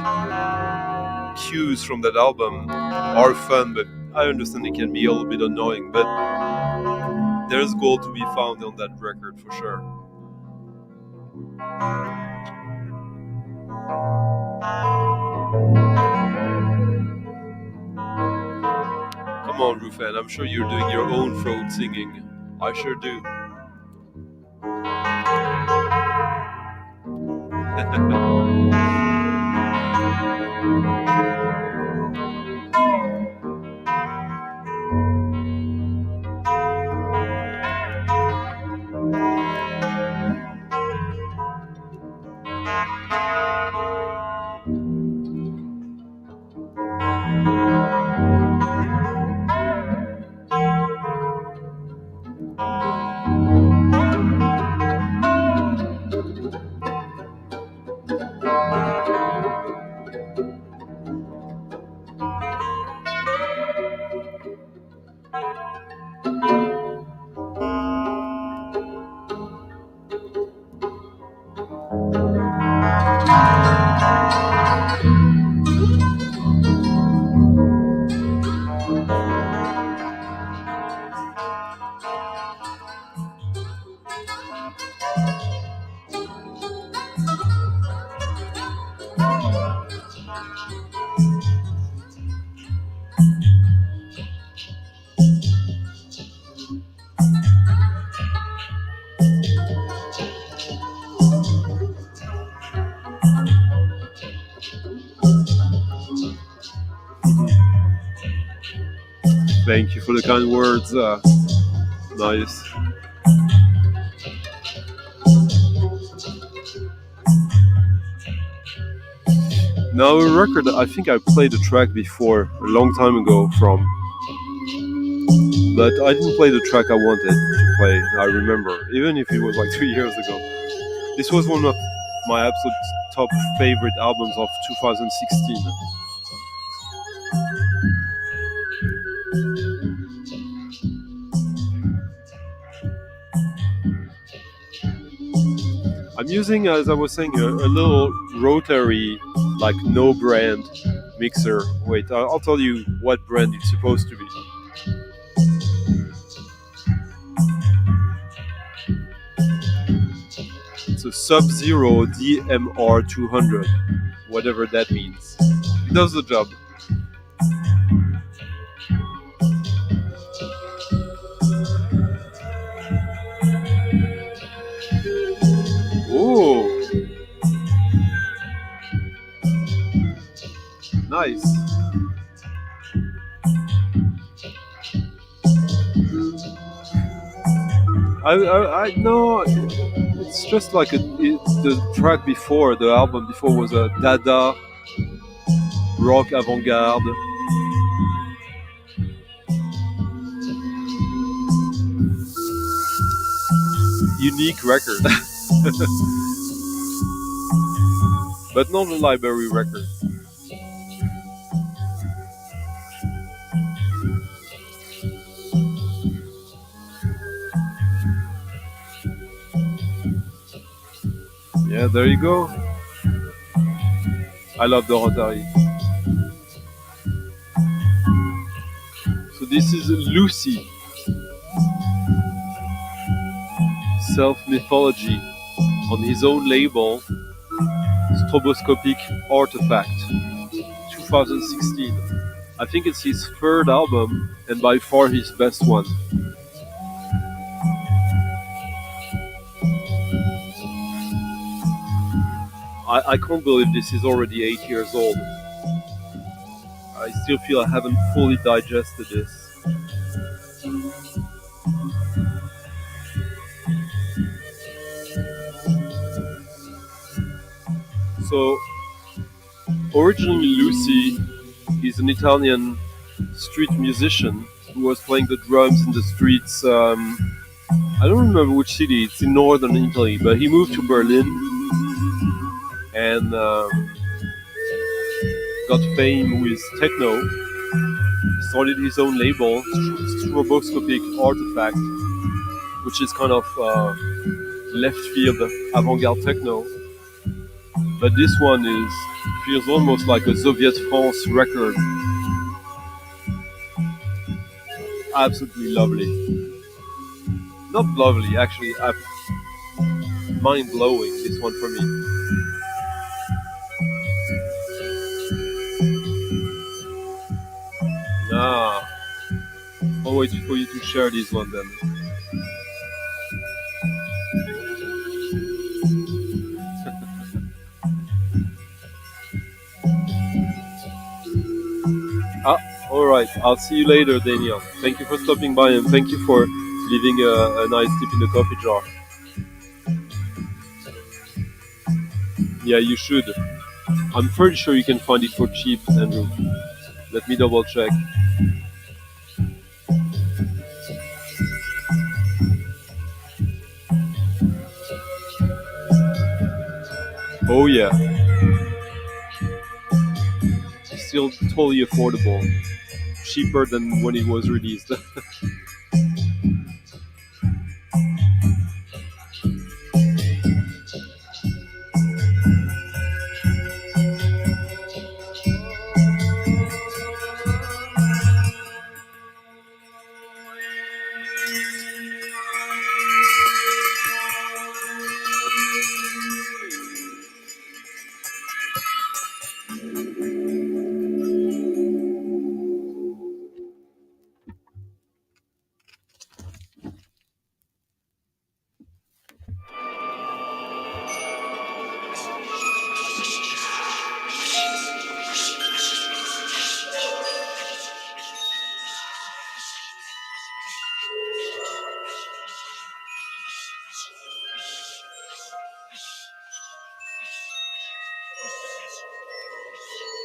cues from that album are fun, but I understand it can be a little bit annoying. But there's gold to be found on that record for sure. Come on, Rufan, I'm sure you're doing your own throat singing. I sure do. Thank you for the kind words. Nice. Now a record I think I played a track before a long time ago from, but I didn't play the track I wanted to play. I remember, even if it was like 3 years ago. This was one of my absolute top favorite albums of 2016. I'm using, as I was saying, a little rotary, like no brand mixer. Wait, I'll tell you what brand it's supposed to be. It's a Sub-Zero DMR 200, whatever that means. It does the job. Oh, nice. I no, it's just like the track before, the album before was a Dada rock avant-garde. Unique record. But not a library record. Yeah, there you go. I love the rotary. So this is Lucy. Self-mythology on his own label, Stroboscopic Artifact, 2016. I think it's his third album and by far his best one. I can't believe this is already 8 years old. I still feel I haven't fully digested this. So, originally Lucy is an Italian street musician who was playing the drums in the streets. I don't remember which city, it's in northern Italy, but he moved to Berlin and got fame with techno. Started his own label, Stroboscopic Artifact, which is kind of left field avant-garde techno. But this one is feels almost like a Soviet France record. Absolutely lovely. Not lovely, actually. Mind blowing. This one for me. Ah, I'll wait for you to share this one then. Ah, all right. I'll see you later, Daniel. Thank you for stopping by and thank you for leaving a nice tip in the coffee jar. Yeah, you should. I'm pretty sure you can find it for cheap, Andrew. Let me double check. Oh yeah, it's still totally affordable. Cheaper than when it was released.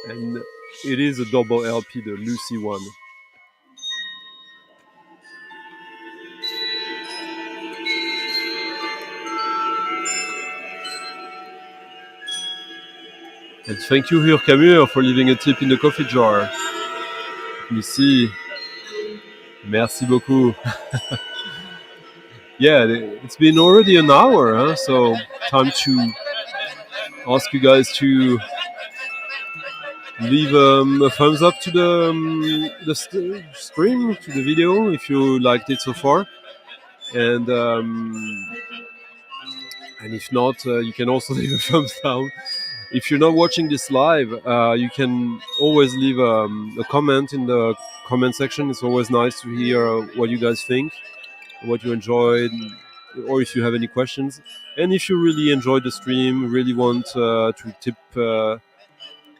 And it is a double LP, the Lucy one. And thank you, Hurkamur, for leaving a tip in the coffee jar. Let me see. Merci beaucoup. Yeah, it's been already an hour, huh? So time to ask you guys to leave a thumbs up to the stream, to the video, if you liked it so far. And if not, you can also leave a thumbs down. If you're not watching this live, you can always leave a comment in the comment section. It's always nice to hear what you guys think, what you enjoyed, or if you have any questions. And if you really enjoyed the stream, really want to tip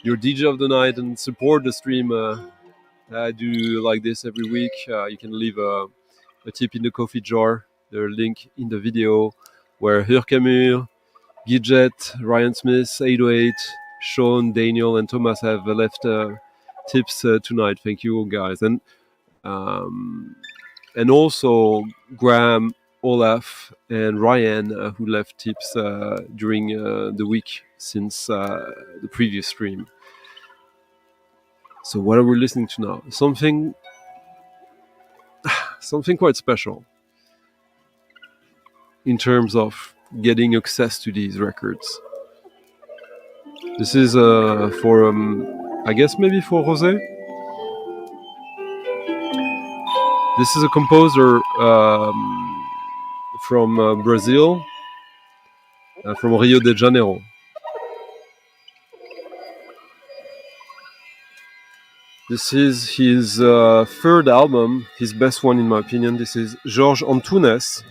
your DJ of the night and support the stream, I do like this every week. You can leave a tip in the coffee jar. The link in the video where Hurkamur, Gidget, Ryan Smith, 808, Sean, Daniel, and Thomas have left tips tonight. Thank you, guys. And also Graham, Olaf, and Ryan, who left tips during the week since the previous stream. So what are we listening to now? Something quite special in terms of getting access to these records. This is for, I guess maybe for Jose. This is a composer from Brazil, from Rio de Janeiro. This is his third album, his best one in my opinion. This is Jorge Antunes.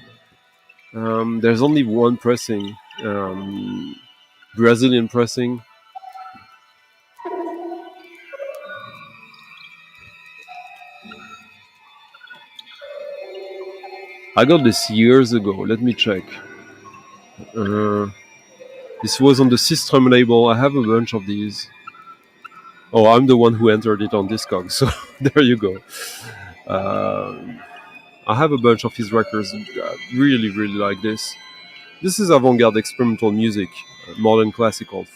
There's only one pressing, Brazilian pressing. I got this years ago. Let me check. This was on the System label. I have a bunch of these. Oh, I'm the one who entered it on Discog, so there you go. I have a bunch of his records. I really, really like this. This is avant-garde experimental music, modern classical.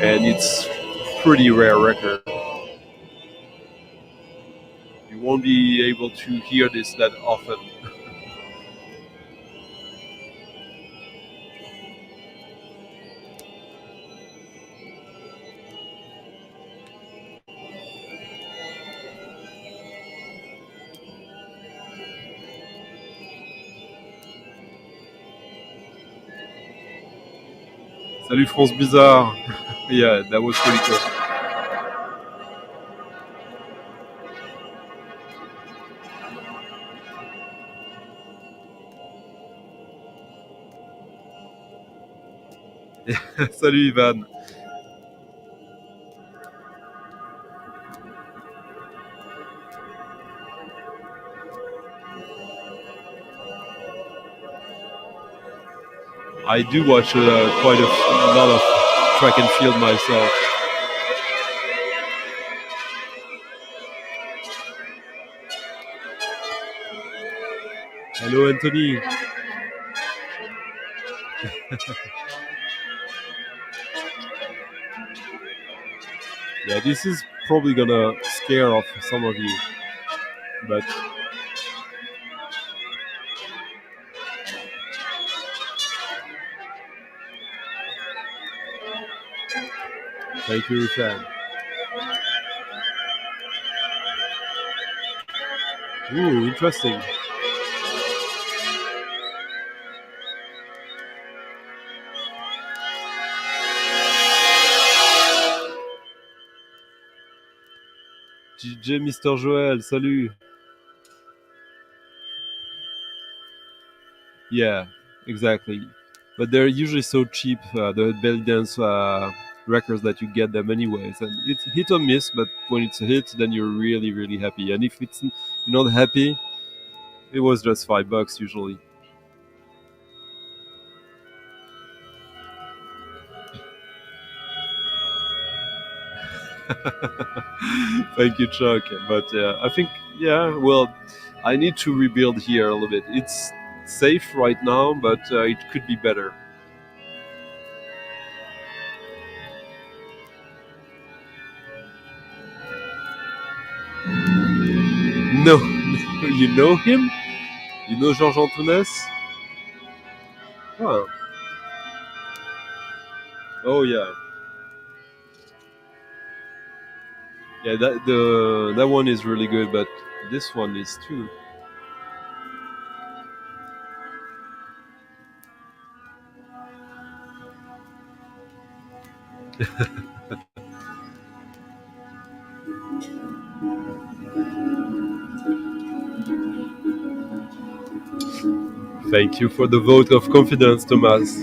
And it's pretty rare record. won't be able to hear this that often. Salut France Bizarre. Yeah, that was pretty cool. Salut Ivan. I do watch quite a lot of track and field myself. Hello Anthony. Yeah, this is probably gonna scare off some of you, but thank you, fan. Ooh, interesting. DJ Mr. Joel, salut. Yeah, exactly. But they're usually so cheap, the belly dance records, that you get them anyways. And it's hit or miss, but when it's a hit, then you're really, really happy. And if it's you're not happy, it was just $5 usually. Thank you, Chuck. But I think, yeah, well, I need to rebuild here a little bit. It's safe right now, but it could be better. No, you know him? You know Georges Antunes? Huh. Oh yeah, yeah. That one is really good, but this one is too. Thank you for the vote of confidence, Thomas.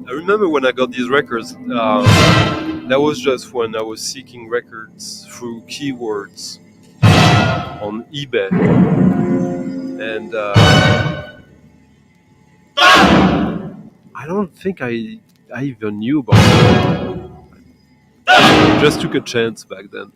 I remember when I got these records, that was just when I was seeking records through keywords on eBay. And I don't think I even knew about it. I just took a chance back then.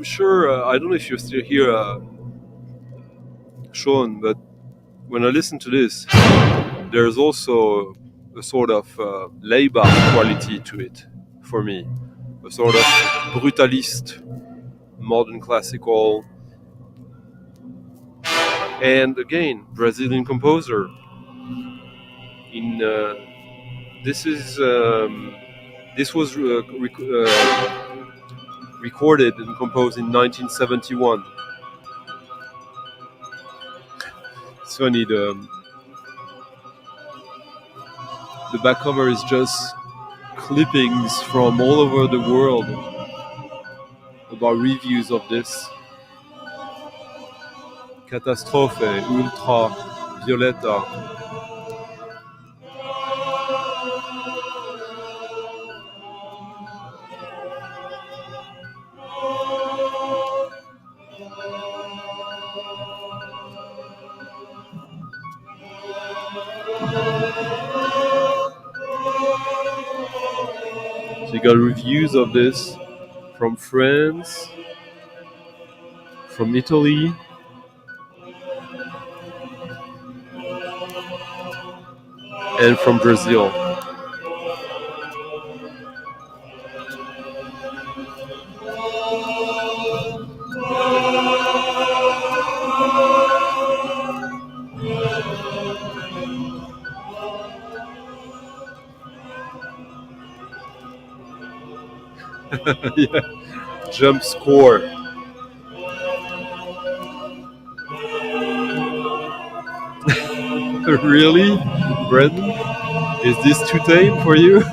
sure, I don't know if you're still here, Sean, but when I listen to this, there's also a sort of labor quality to it for me, a sort of brutalist, modern classical, and again, Brazilian composer. In this is this was recorded and composed in 1971. It's funny, the back cover is just clippings from all over the world about reviews of this. Catastrophe, Ultra, Violetta. So you got reviews of this from France, from Italy, and from Brazil. Yeah. Jump score. Really, Brendan? Is this too tame for you?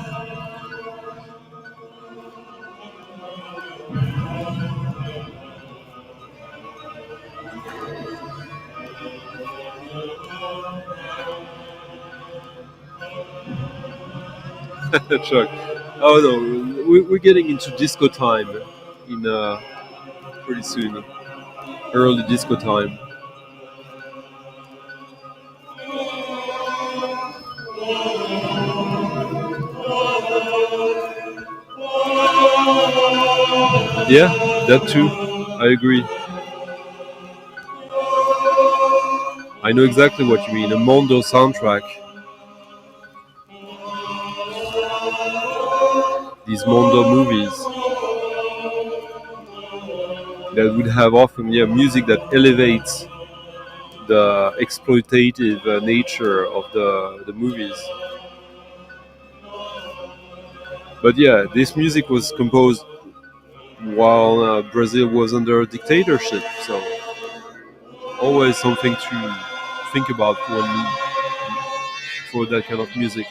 Chuck. Oh no, we're getting into disco time in pretty soon. Early disco time. Yeah, that too. I agree. I know exactly what you mean. A Mondo soundtrack. These Mondo movies that would have often, yeah, music that elevates the exploitative nature of the movies. But yeah, this music was composed while Brazil was under a dictatorship, so always something to think about for that kind of music.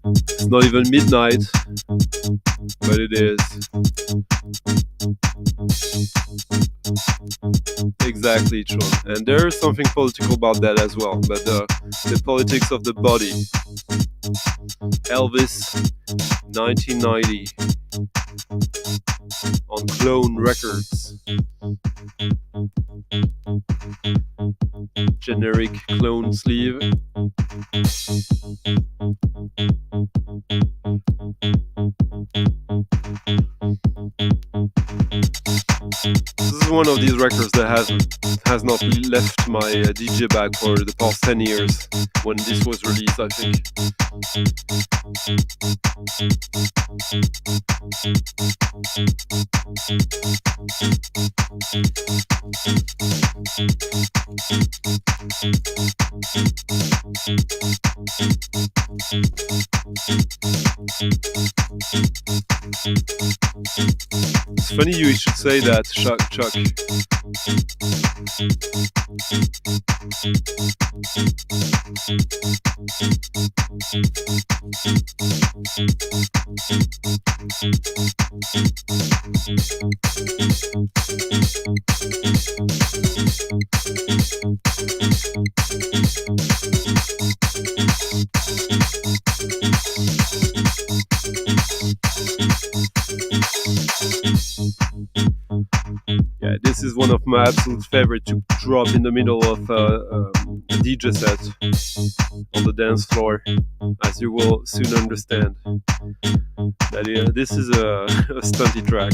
It's not even midnight, but it is. Exactly, John. And there's something political about that as well, but the politics of the body. L-vis, 1990, on Clone Records. Generic clone sleeve. This is one of these records that has not left my DJ bag for the past 10 years when this was released, I think. It's funny you should say that, Chuck. Yeah, this is one of my absolute favorite to drop in the middle of a DJ set on the dance floor, as you will soon understand. That this is a stunty track.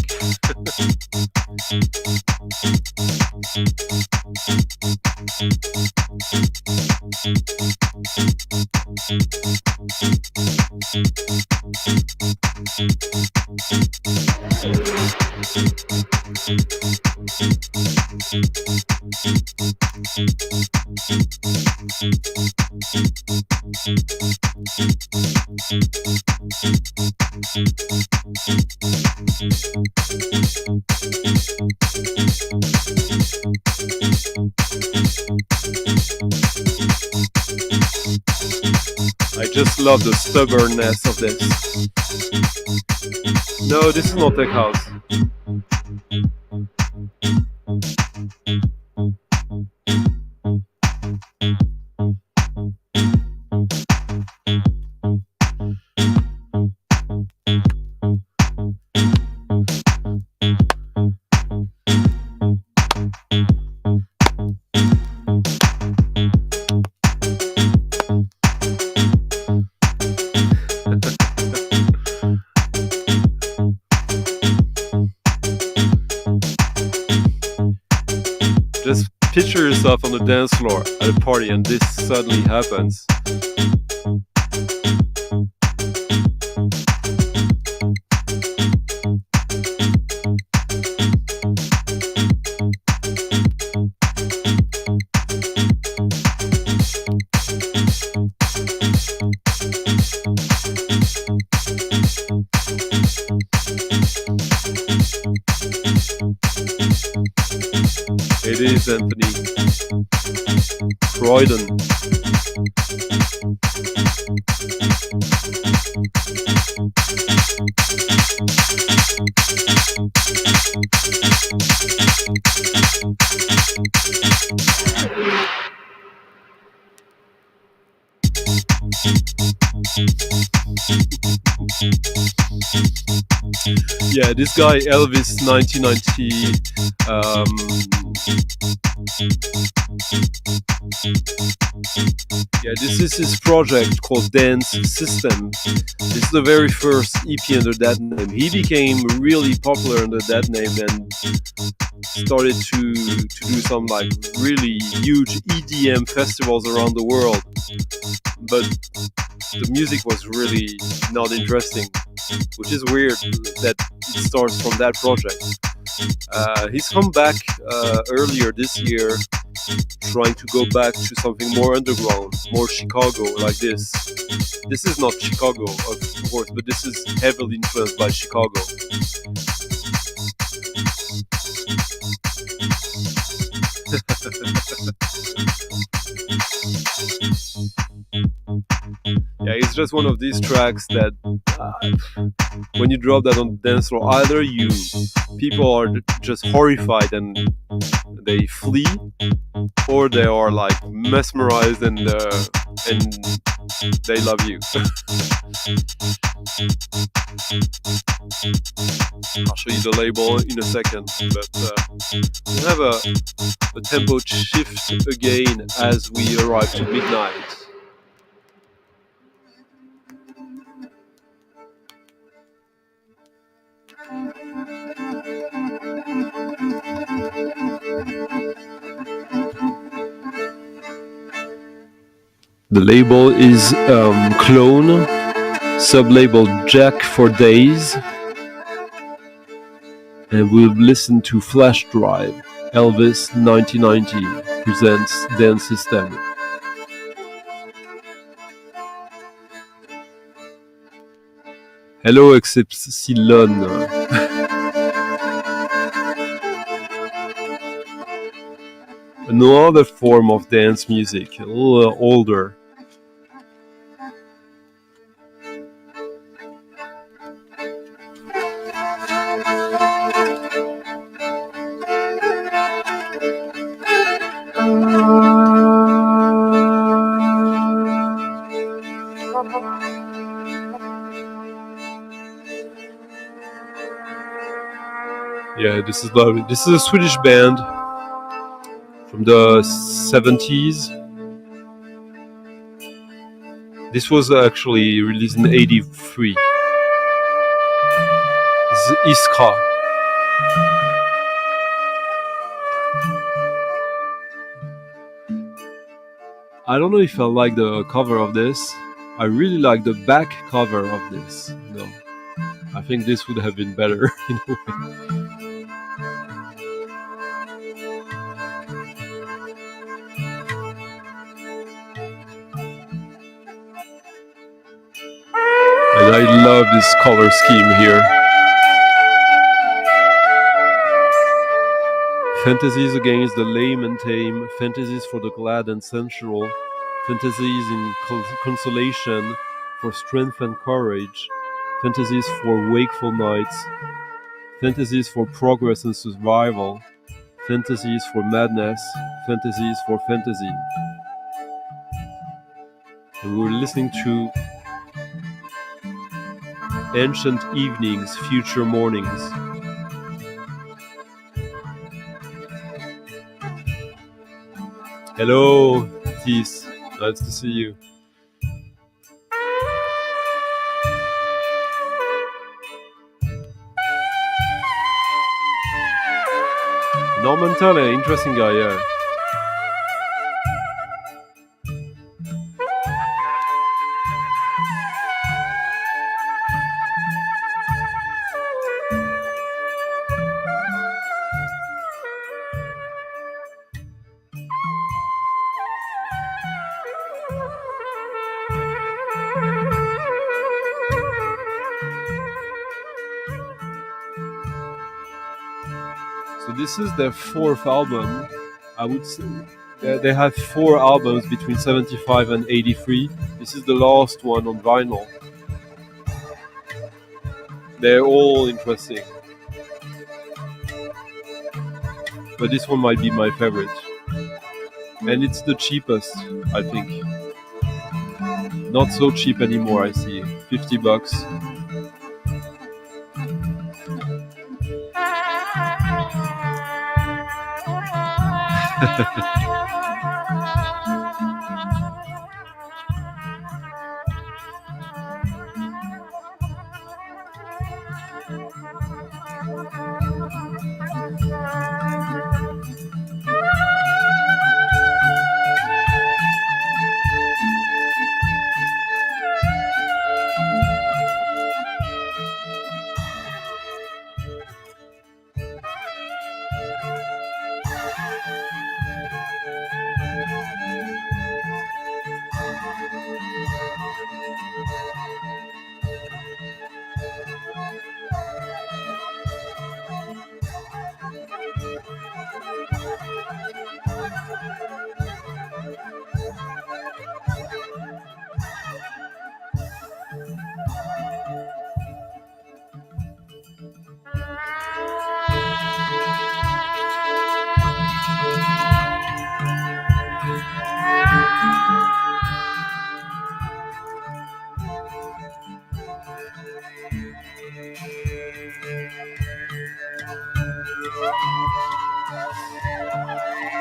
I just love the stubbornness of this. No, this is not tech house. Just picture yourself on the dance floor at a party and this suddenly happens. It is Anthony Croydon. Yeah, this guy L-vis 1990. Yeah, this is his project called Dance System. This is the very first EP under that name. He became really popular under that name and started to do some like really huge EDM festivals around the world. But the music was really not interesting, which is weird that it starts from that project. He's come back earlier this year, trying to go back to something more underground, more Chicago like this. This is not Chicago, of course, but this is heavily influenced by Chicago. Yeah, it's just one of these tracks that when you drop that on the dance floor, either people are just horrified and they flee, or they are like mesmerized and they love you. I'll show you the label in a second, but we'll have a tempo shift again as we arrive to midnight. The label is Clone, sub-label Jack for Days, and we'll listen to Flash Drive. L-vis 1990 presents Dance System. Hello Epsilon. Another form of dance music, a little older. Yeah, this is lovely. This is a Swedish band from the 70s. This was actually released in 83. This is Iskra. I don't know if I like the cover of this. I really like the back cover of this. No, I think this would have been better in a way. And I love this color scheme here. Fantasies against the lame and tame, fantasies for the glad and sensual, fantasies in consolation, for strength and courage, fantasies for wakeful nights, fantasies for progress and survival, fantasies for madness, fantasies for fantasy. And we're listening to Ancient Evenings, Future Mornings. Hello, Tis. Nice to see you. Norman Talley, interesting guy, yeah. So this is their fourth album, I would say. They had 4 albums between 75 and 83. This is the last one on vinyl. They're all interesting. But this one might be my favorite. And it's the cheapest, I think. Not so cheap anymore, I see. $50.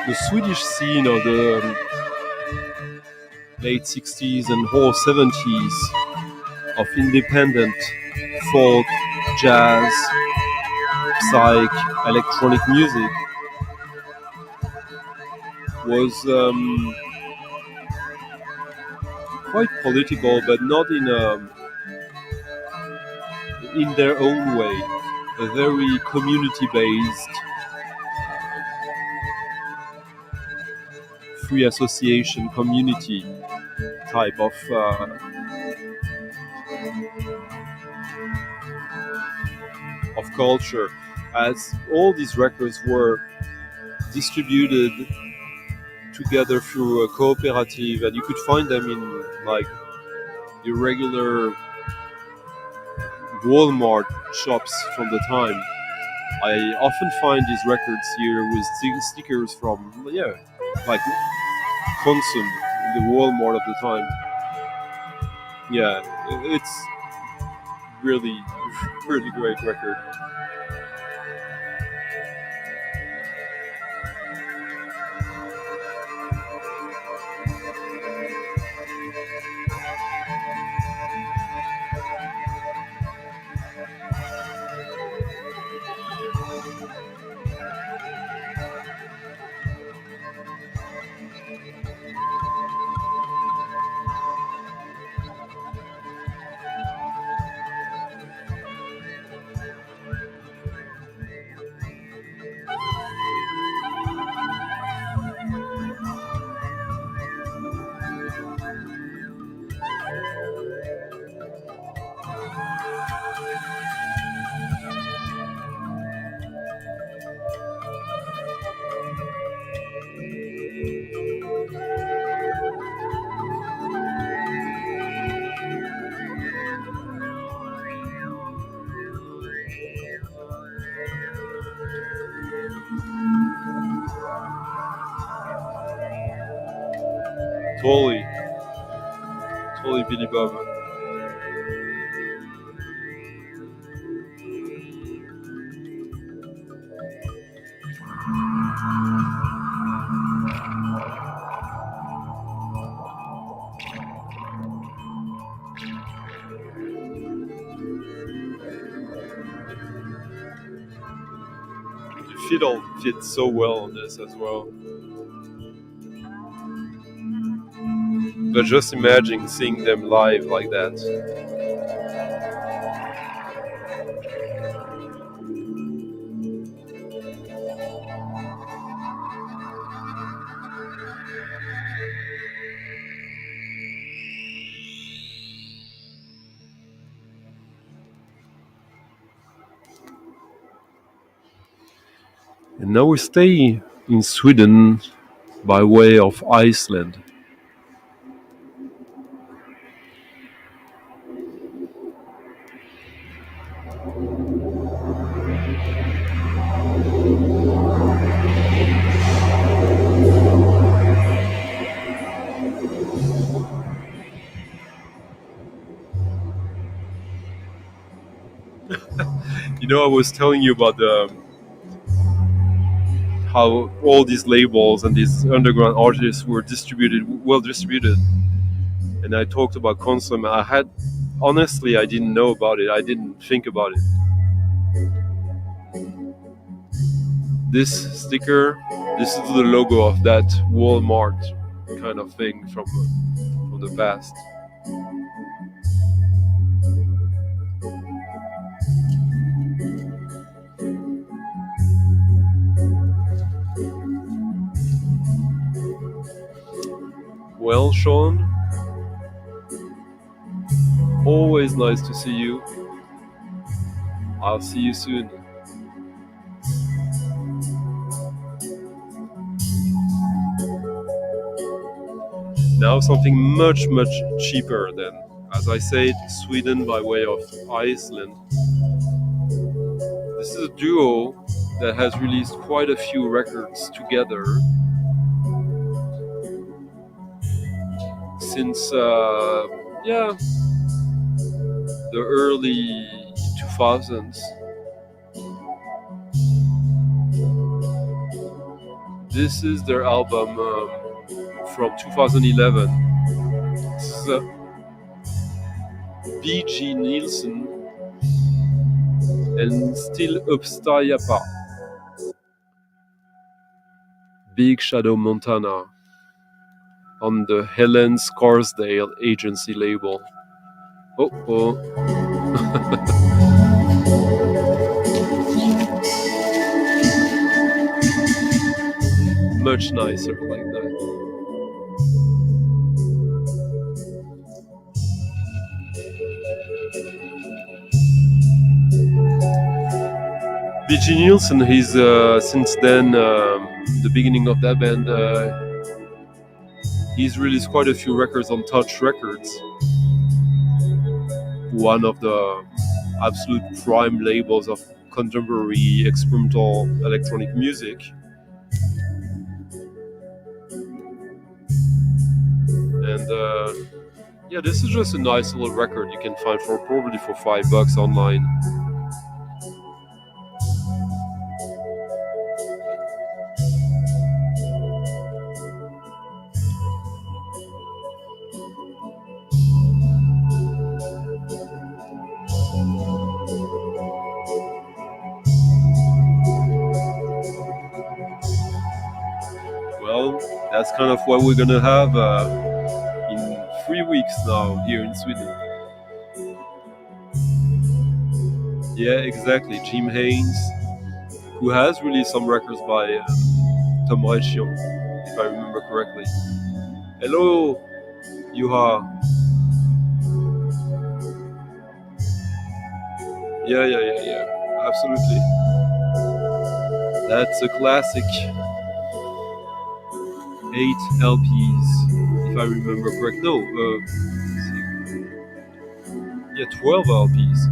The Swedish scene of the late 60s and whole 70s of independent folk, jazz, psych, electronic music was quite political, but not in their own way. A very community-based, free association community type of culture, as all these records were distributed together through a cooperative, and you could find them in like your regular Walmart shops from the time. I often find these records here with stickers from like Consum, the Walmart of the time. Yeah, it's really really great record. Totally, totally Billy Bob. The fiddle fits so well on this as well. But just imagine seeing them live like that. And now we stay in Sweden by way of Iceland. You know, I was telling you about how all these labels and these underground artists were well distributed, and I talked about Consum. Honestly, I didn't know about it. I didn't think about it. This sticker, this is the logo of that Walmart kind of thing from the past. Well, Sean, always nice to see you. I'll see you soon. Now something much, much cheaper than, as I said, Sweden by way of Iceland. This is a duo that has released quite a few records together since the early 2000s. This is their album from 2011. This is B.G. Nielsen and Still Uppstayapa. Big Shadow Montana. on the Helen Scarsdale agency label. Oh. Much nicer like that. B.G. Nielsen, he's since then, the beginning of that band, he's released quite a few records on Touch Records, one of the absolute prime labels of contemporary experimental electronic music. And yeah, this is just a nice little record you can find for probably for $5 online. Well, that's kind of what we're gonna have in 3 weeks now here in Sweden. Yeah, exactly. Jim Haynes, who has released some records by Tom Reichion, if I remember correctly. Hello, Yuha. Yeah. Absolutely. That's a classic. 8 LPs, if I remember correct. No, yeah, 12 LPs.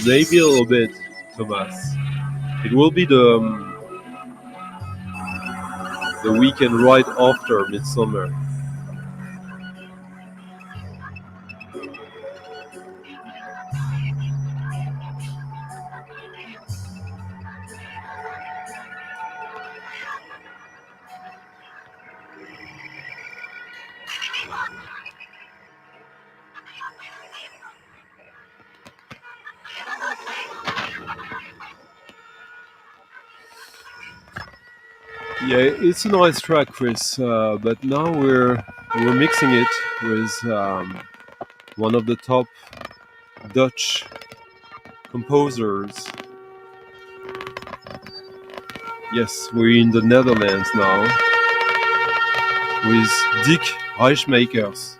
Maybe a little bit, Thomas. It will be the weekend right after Midsummer. Yeah, it's a nice track, Chris. But now we're mixing it with one of the top Dutch composers, Yes, we're in the Netherlands now with Dick Reichmakers.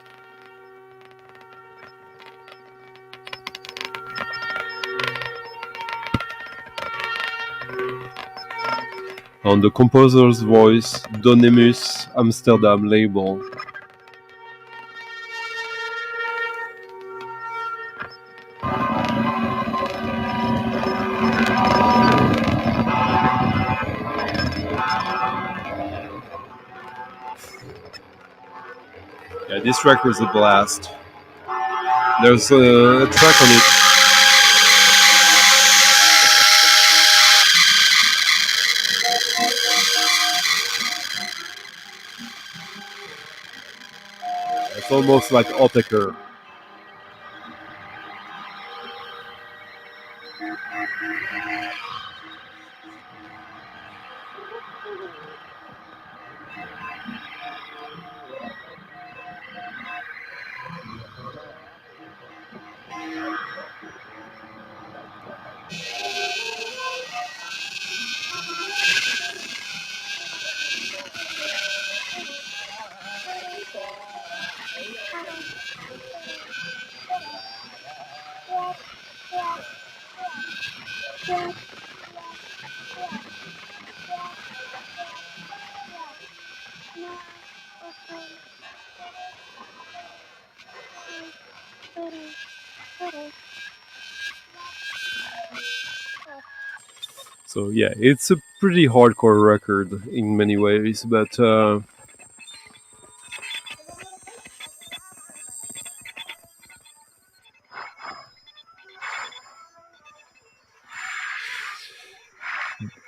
On the composer's voice, Donemus Amsterdam label. Yeah, this record is a blast. There's a track on it. It's almost like Ottaker. So yeah, it's a pretty hardcore record in many ways, but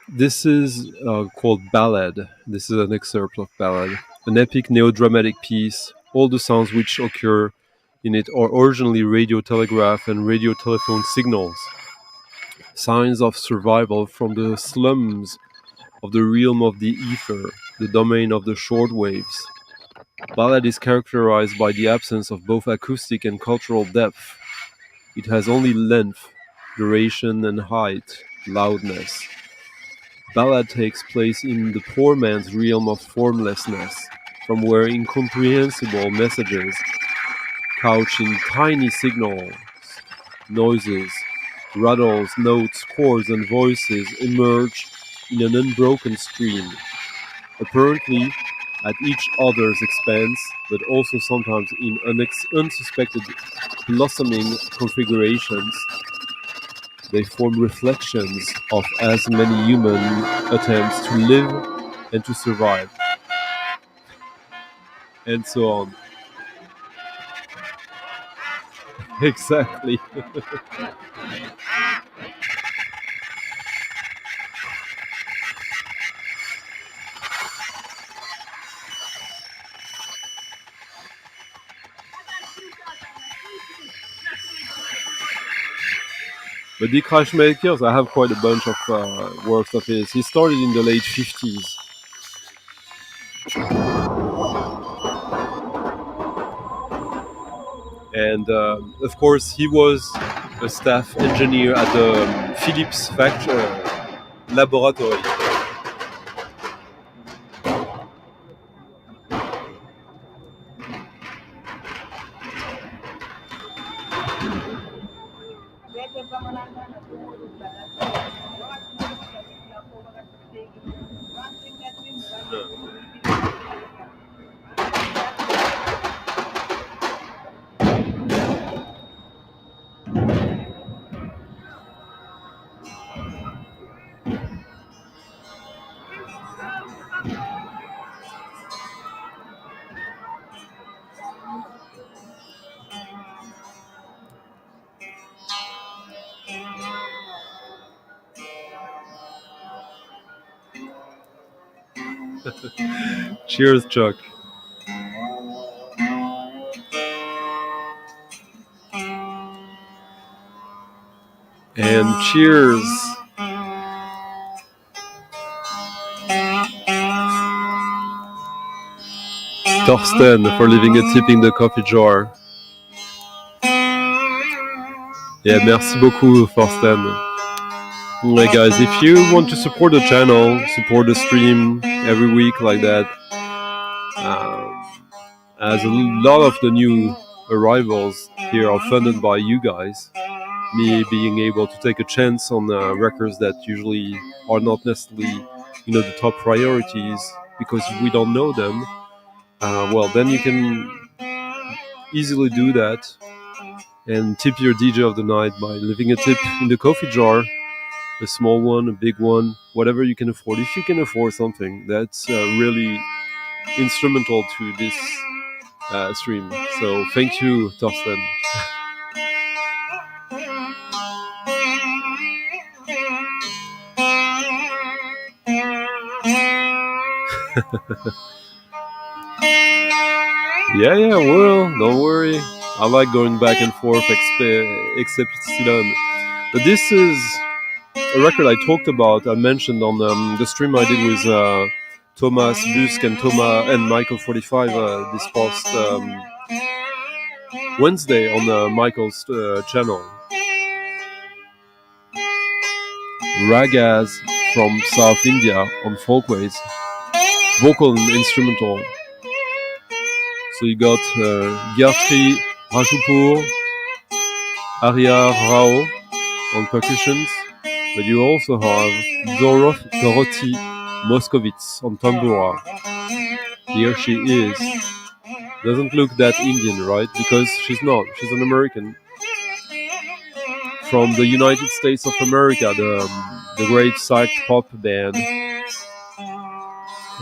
this is called Ballad. This is an excerpt of Ballad, an epic neo-dramatic piece. All the sounds which occur in it are originally radio telegraph and radio telephone signals, signs of survival from the slums of the realm of the ether, the domain of the shortwaves. Ballad is characterized by the absence of both acoustic and cultural depth. It has only length, duration and height, loudness. Ballad takes place in the poor man's realm of formlessness, from where incomprehensible messages, couched in tiny signals, noises, rattles, notes, chords, and voices emerge in an unbroken stream, apparently at each other's expense, but also sometimes in unsuspected blossoming configurations. They form reflections of as many human attempts to live and to survive, and so on. Exactly. But Dick Reichmakers, I have quite a bunch of works of his. He started in the late 50s. And of course, he was a staff engineer at the Philips laboratory. Cheers, Chuck. And cheers. Torsten for leaving a tip in the coffee jar. Yeah, merci beaucoup, Torsten. Like guys, if you want to support the channel, support the stream every week like that, as a lot of the new arrivals here are funded by you guys, me being able to take a chance on records that usually are not necessarily, the top priorities because we don't know them. Well, then you can easily do that and tip your DJ of the night by leaving a tip in the coffee jar, a small one, a big one, whatever you can afford. If you can afford something, that's really instrumental to this stream. So thank you, Torsten. Yeah, well, don't worry. I like going back and forth, except Epsilon. But this is a record I talked about. I mentioned on the stream I did with Thomas Busk and Michael 45 this past Wednesday on Michael's channel. Ragas from South India on Folkways, vocal and instrumental. So you got Gayatri Rajupur, Arya Rao on percussions, but you also have Dorothy Moskovitz on tambura. Here she is. Doesn't look that Indian, right? Because she's not. She's an American from the United States of America, the great psych pop band.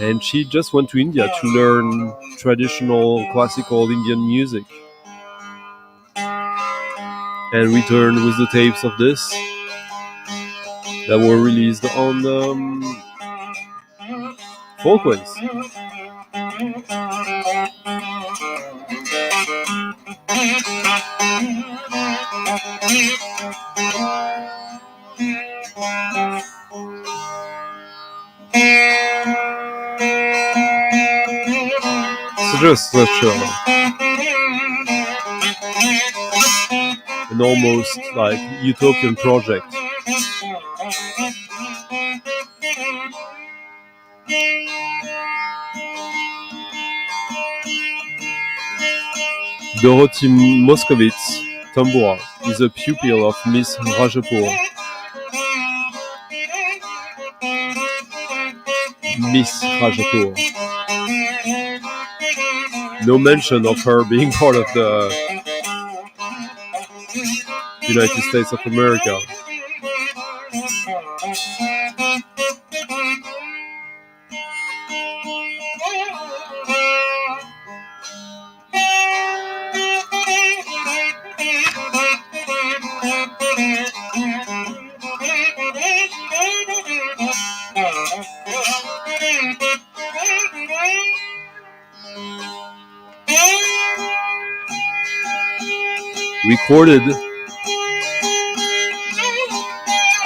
And she just went to India to learn traditional classical Indian music and returned with the tapes of this that were released on Folkways. It's just such an almost like utopian project. Dorothy Moskovitz, tambura, is a pupil of Miss Rajapur. Miss Rajapur. No mention of her being part of the United States of America. Recorded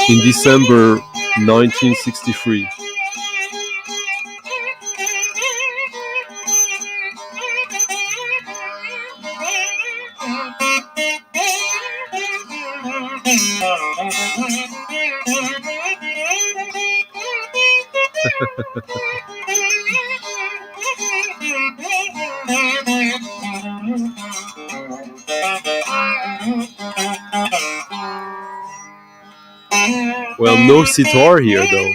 in December 1963. Well, no sitar here though.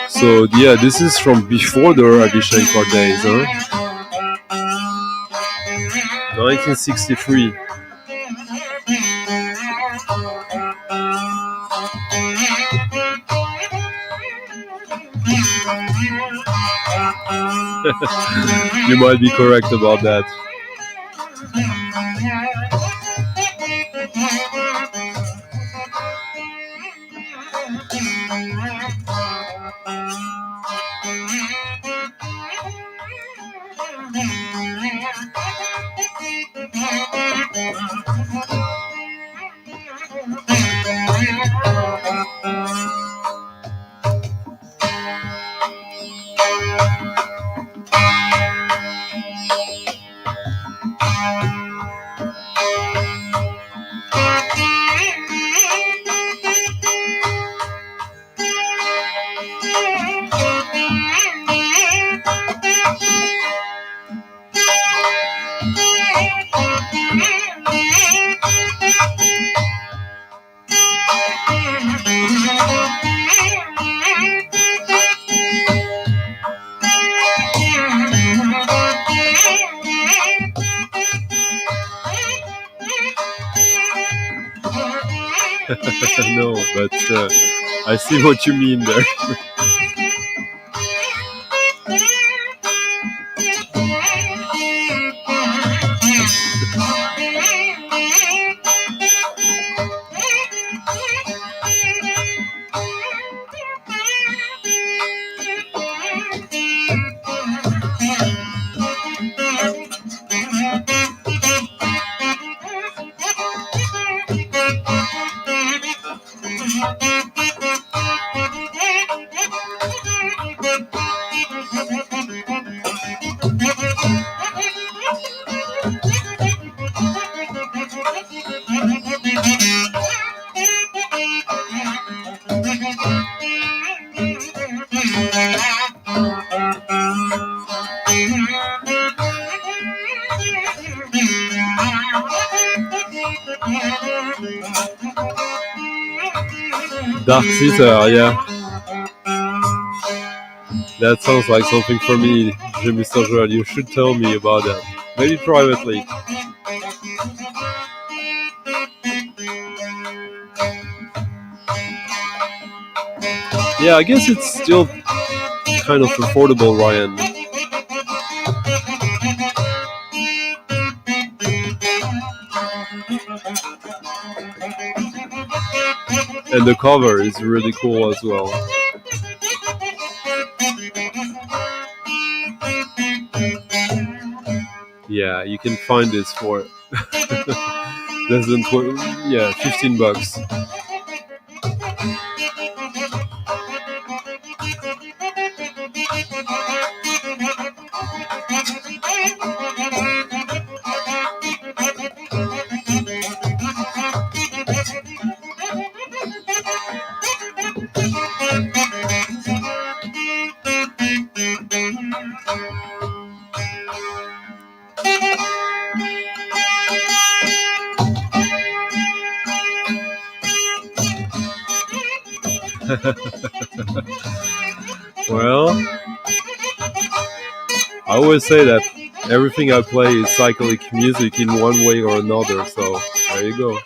So yeah, this is from before the Ravi Shankar days, huh? 1963. You might be correct about that. No, but I see what you mean there. Dark Theater, yeah. That sounds like something for me, Mr. Joel. You should tell me about that. Maybe privately. Yeah, I guess it's still kind of affordable, Ryan. And the cover is really cool as well. Yeah, you can find this for less than 15 bucks. Well, I always say that everything I play is psychedelic music in one way or another, so there you go.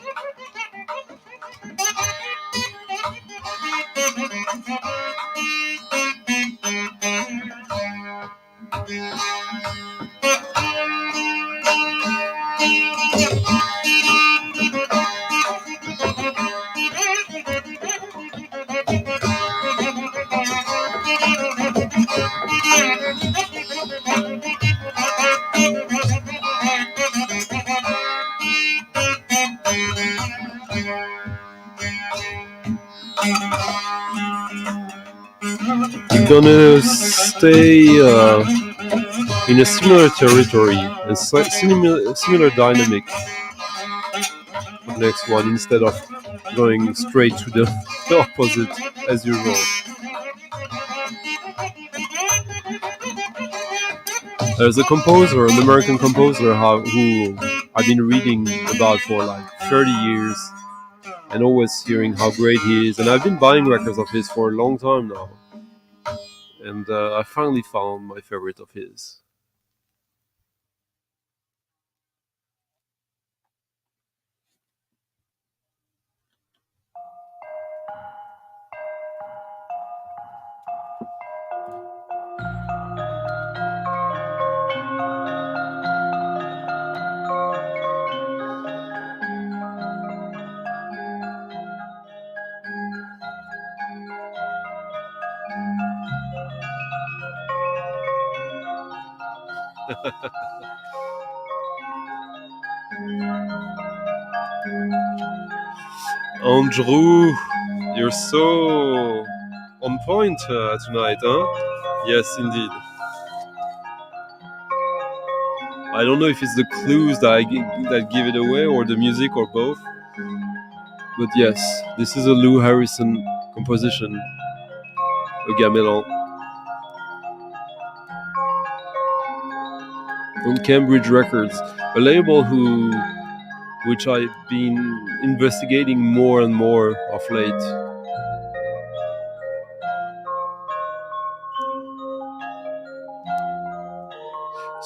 Gonna stay in a similar territory and similar dynamic for the next one instead of going straight to the opposite as usual. There's a composer, an American composer who I've been reading about for like 30 years and always hearing how great he is. And I've been buying records of his for a long time now. And I finally found my favorite of his. Andrew, you're so on point tonight, huh? Yes, indeed. I don't know if it's the clues that give it away, or the music, or both. But yes, this is a Lou Harrison composition, a gamelan, on Cambridge Records, a label which I've been investigating more and more of late.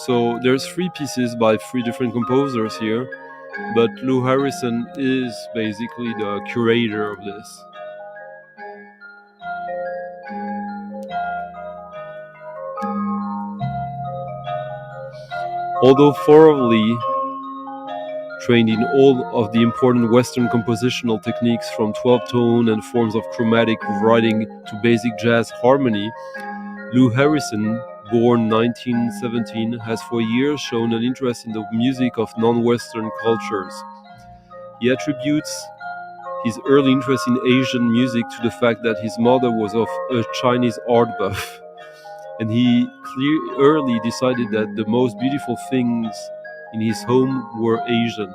So there's 3 pieces by 3 different composers here, but Lou Harrison is basically the curator of this. Although thoroughly trained in all of the important Western compositional techniques from 12-tone and forms of chromatic writing to basic jazz harmony, Lou Harrison, born 1917, has for years shown an interest in the music of non-Western cultures. He attributes his early interest in Asian music to the fact that his mother was of a Chinese art buff, and he early decided that the most beautiful things in his home were Asian.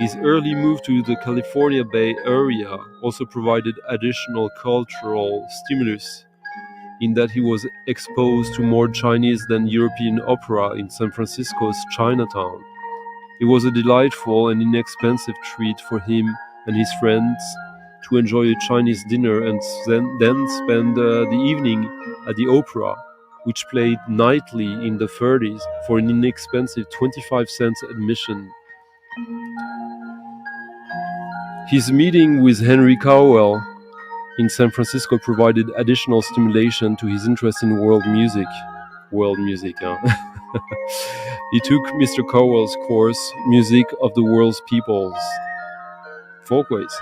His early move to the California Bay Area also provided additional cultural stimulus, in that he was exposed to more Chinese than European opera in San Francisco's Chinatown. It was a delightful and inexpensive treat for him and his friends to enjoy a Chinese dinner and then spend the evening at the opera, which played nightly in the 30s for an inexpensive 25 cents admission. His meeting with Henry Cowell in San Francisco provided additional stimulation to his interest in world music. World music, huh? He took Mr. Cowell's course, Music of the World's Peoples, Folkways.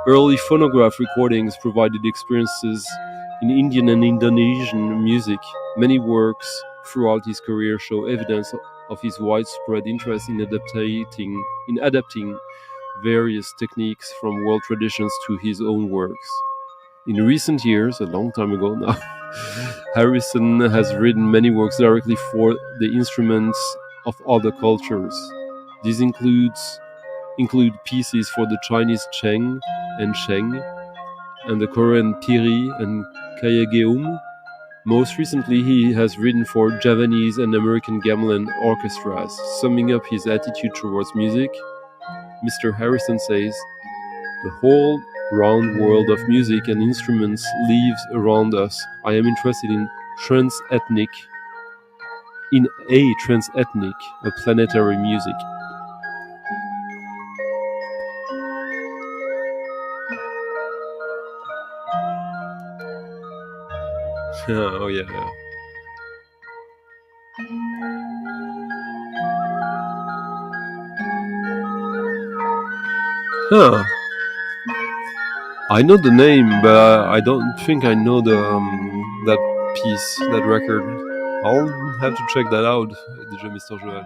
Early phonograph recordings provided experiences in Indian and Indonesian music. Many works throughout his career show evidence of his widespread interest in adapting various techniques from world traditions to his own works. In recent years, a long time ago now, Harrison has written many works directly for the instruments of other cultures. These include pieces for the Chinese Cheng and Sheng, and the Korean Piri and Kayegeum. Most recently, he has written for Javanese and American gamelan orchestras. Summing up his attitude towards music, Mr. Harrison says, "The whole round world of music and instruments lives around us. I am interested in trans-ethnic, a planetary music." Oh yeah. Huh. I know the name, but I don't think I know that piece, that record. I'll have to check that out, DJ Mr. Joel.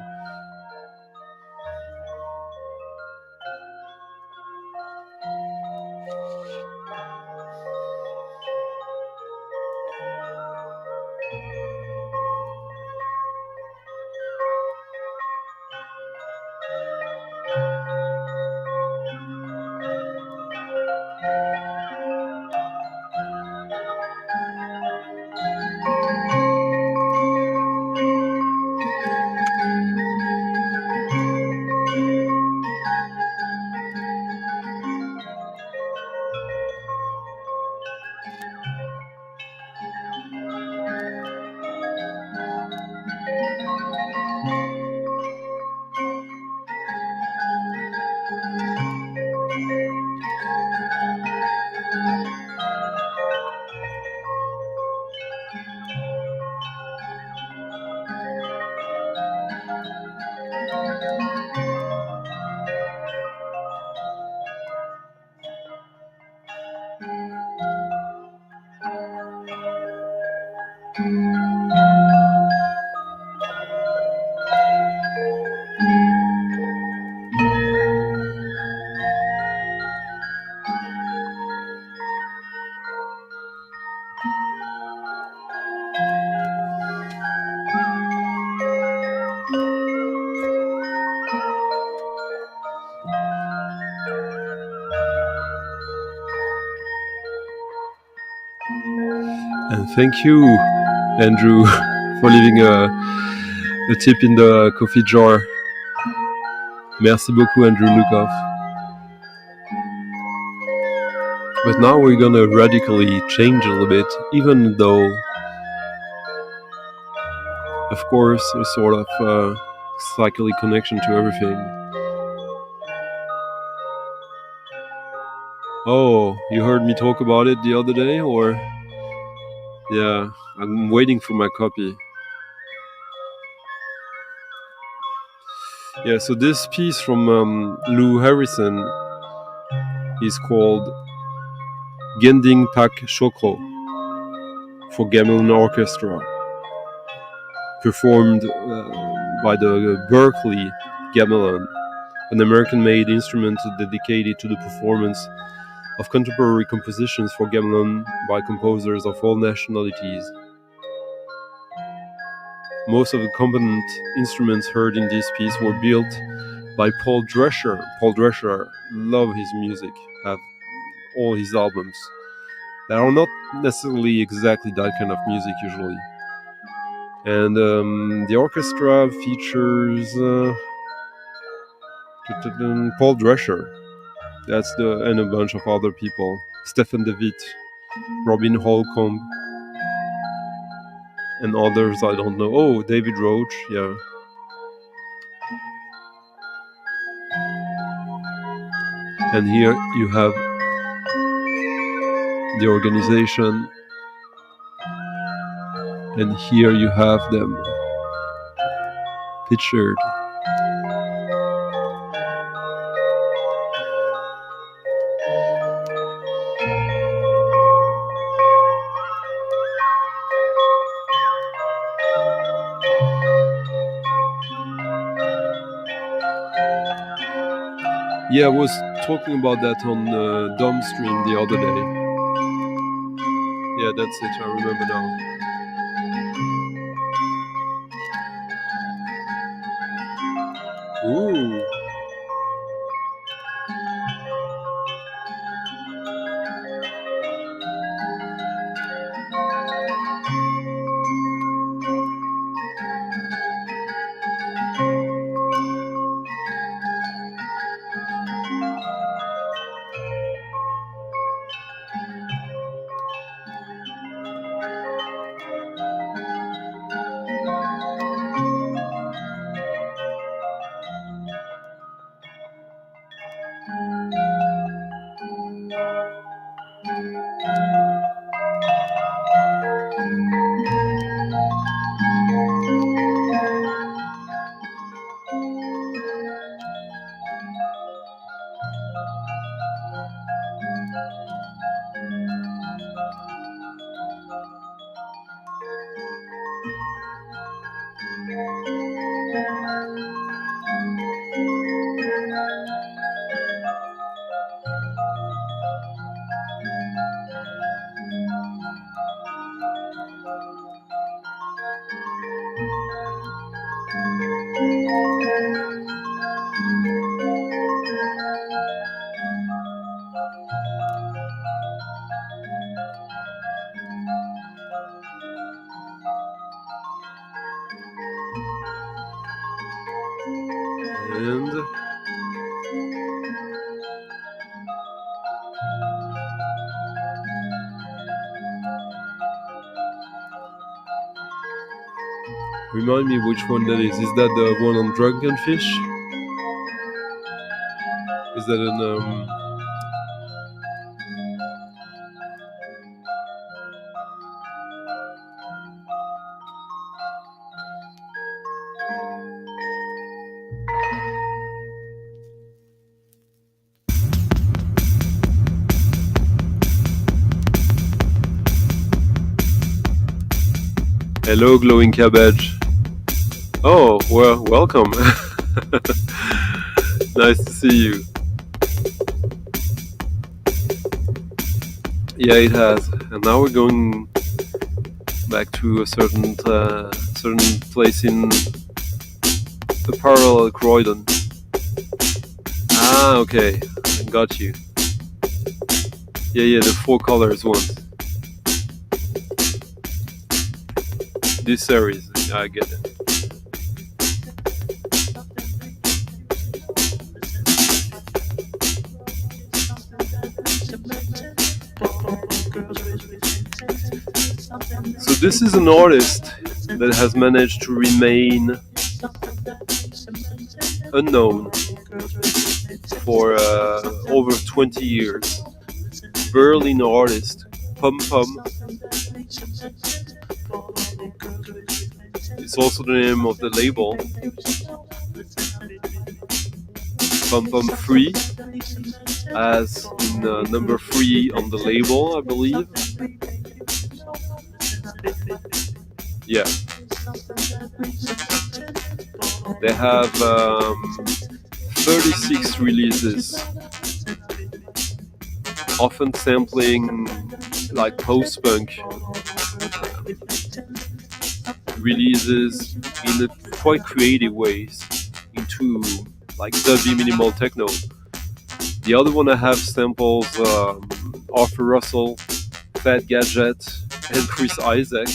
And thank you, Andrew, for leaving a tip in the coffee jar. Merci beaucoup, Andrew Lukov. But now we're gonna radically change a little bit, even though, of course, a sort of psychedelic connection to everything. Oh, you heard me talk about it the other day, or? Yeah, I'm waiting for my copy. Yeah, so this piece from Lou Harrison is called Gending Pak Shokro for Gamelan Orchestra, performed by the Berkeley Gamelan, an American-made instrument dedicated to the performance of contemporary compositions for gamelan by composers of all nationalities. Most of the component instruments heard in this piece were built by Paul Drescher. Paul Drescher, love his music, have all his albums that are not necessarily exactly that kind of music usually. And the orchestra features Paul Drescher, and a bunch of other people, Stefan De Witt, Robin Holcomb, and others I don't know. Oh, David Roach, yeah. And here you have the organization, and here you have them pictured. Yeah, I was talking about that on Dom stream the other day. Yeah, that's it, I remember now. Ooh. And remind me which one that is. Is that the one on Drunken Fish? Is that an Hello, glowing cabbage. Oh, well, welcome. Nice to see you. Yeah, it has. And now we're going back to a certain place in the parallel Croydon. Ah, okay. I got you. Yeah, the four colors one. this series. I get it. So this is an artist that has managed to remain unknown for over 20 years. Berlin artist, Pum Pum. It's also the name of the label. Pum Pum 3, as in number 3 on the label, I believe. Yeah. They have 36 releases, often sampling like post-punk releases in a quite creative ways into like dubby minimal techno. The other one I have samples Arthur Russell, Fat Gadget, and Chris Isaac.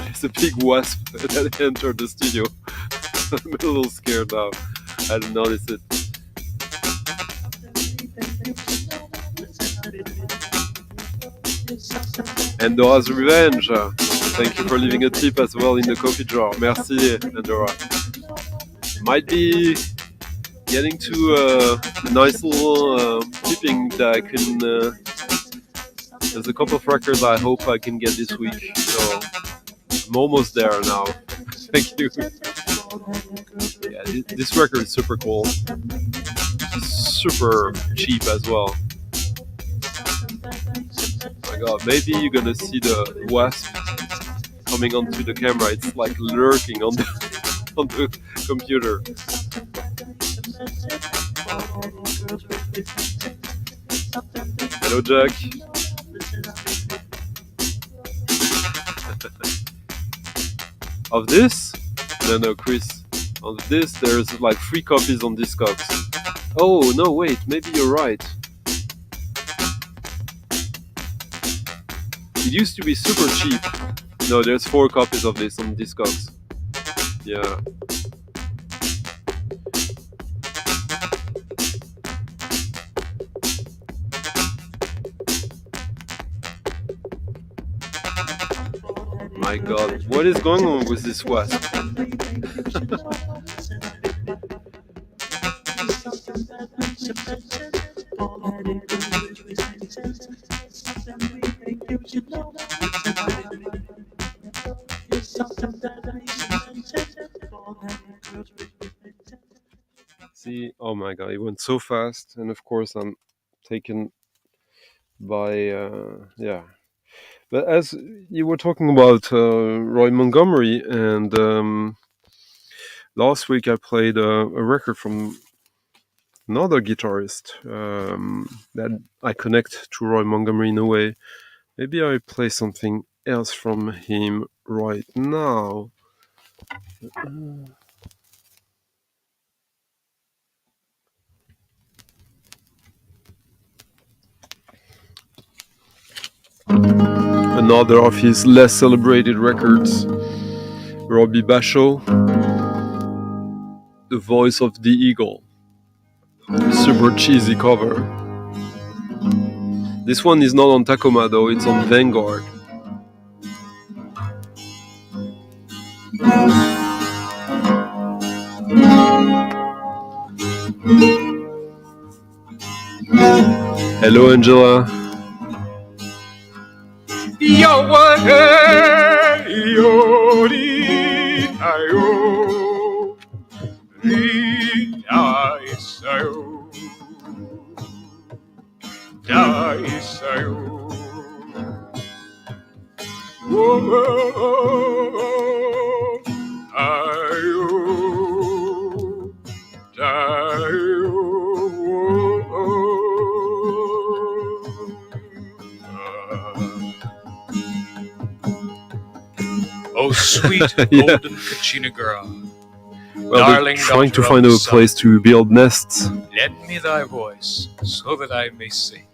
There's a big wasp that entered the studio. I'm a little scared now. I didn't notice it. Endora's Revenge. Thank you for leaving a tip as well in the coffee jar. Merci, Endora. Might be getting to a nice little tipping that I can. There's a couple of records I hope I can get this week. So I'm almost there now. Thank you. Yeah, this record is super cool. Super cheap as well. Oh my god, maybe you're gonna see the wasp coming onto the camera. It's like lurking on the computer. Hello, Jack. Of this? No, Chris. Of this, there's like 3 copies on Discogs. Oh, no, wait, maybe you're right. It used to be super cheap. No, there's 4 copies of this on Discogs. Yeah. My god, what is going on with this wasp? See, oh my god, it went so fast, and of course I'm taken by, yeah. But as you were talking about Roy Montgomery, and last week I played a record from another guitarist that I connect to Roy Montgomery in a way. Maybe I play something else from him right now. Another of his less celebrated records, Robbie Basho, The Voice of the Eagle. Super cheesy cover. This one is not on Tacoma though, it's on Vanguard. Hello, Angela. Oh, sweet golden Kachina girl. Well, Darling, they're trying to daughter find of a the sun, place to build nests. lend me thy voice so that I may sing.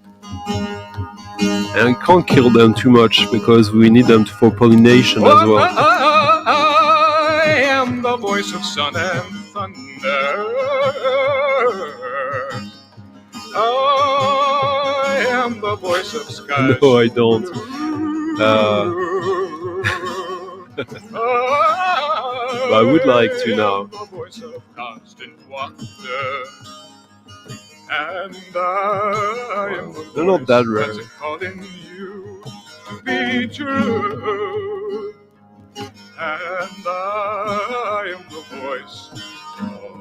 And we can't kill them too much because we need them for pollination as well. I am the voice of sun and thunder. I am the voice of sky. No, I don't. But I would like to now. The voice of constant wonder. And I am the They're not that rare. that's calling you to be true. And I am the voice calling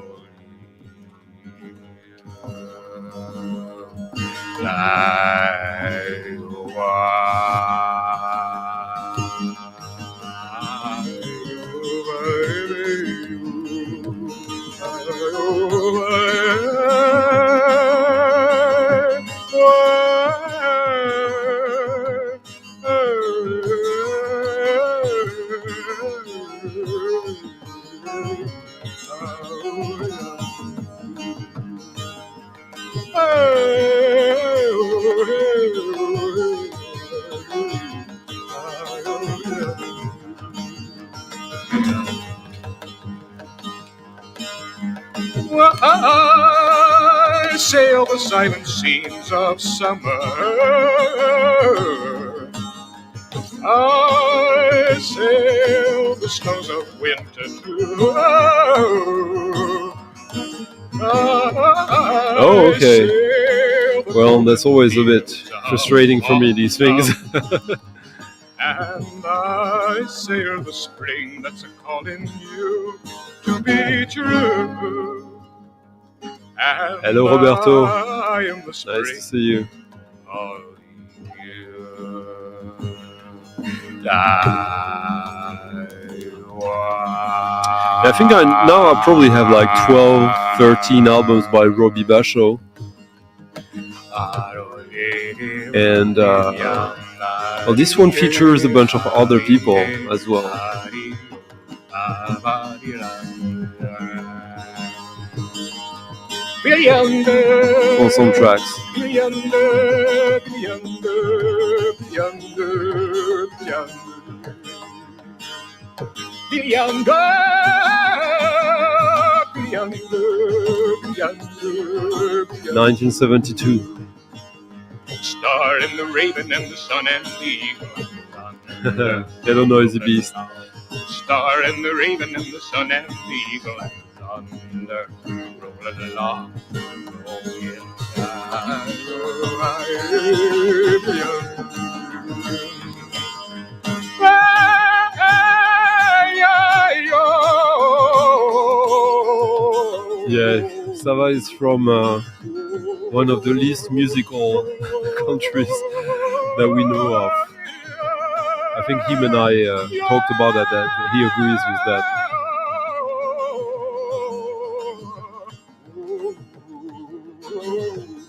I sail the silent seas of summer. I sail the snows of winter too. Oh, okay. Well, that's always a bit frustrating for me, these things. And I sail the spring that's a-calling you to be true. And Hello, Roberto. I am the Nice spring to see you. calling you. I think now I probably have like 12, 13 albums by Robbie Basho. And well, this one features a bunch of other people as well. On some tracks. (1972). Star and the raven and the sun and the eagle. Hello, Noisy Beast. Star and the raven and the sun and the eagle and thunder rolling along. Yeah, Sava is from one of the least musical countries that we know of. I think him and I talked about that, he agrees with that.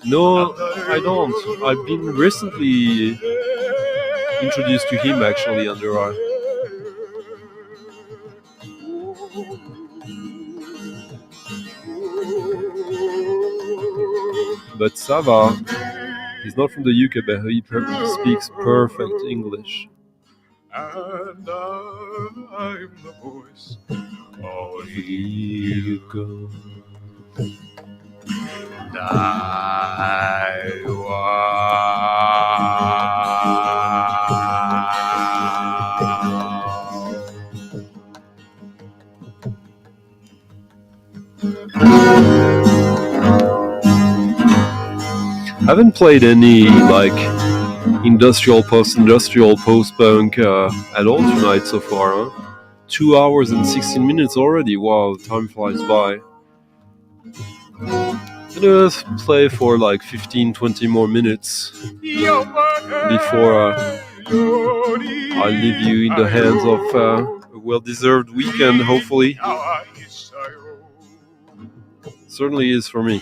No, I don't. I've been recently introduced to him actually under our... But Sava, he's not from the UK, but he speaks perfect English. And I'm the voice of Eagle. And I I haven't played any like industrial post-punk at all tonight so far, huh? 2 hours and 16 minutes already. Wow, time flies by. I'm gonna play for like 15-20 more minutes before I leave you in the hands of a well-deserved weekend, hopefully. Certainly is for me.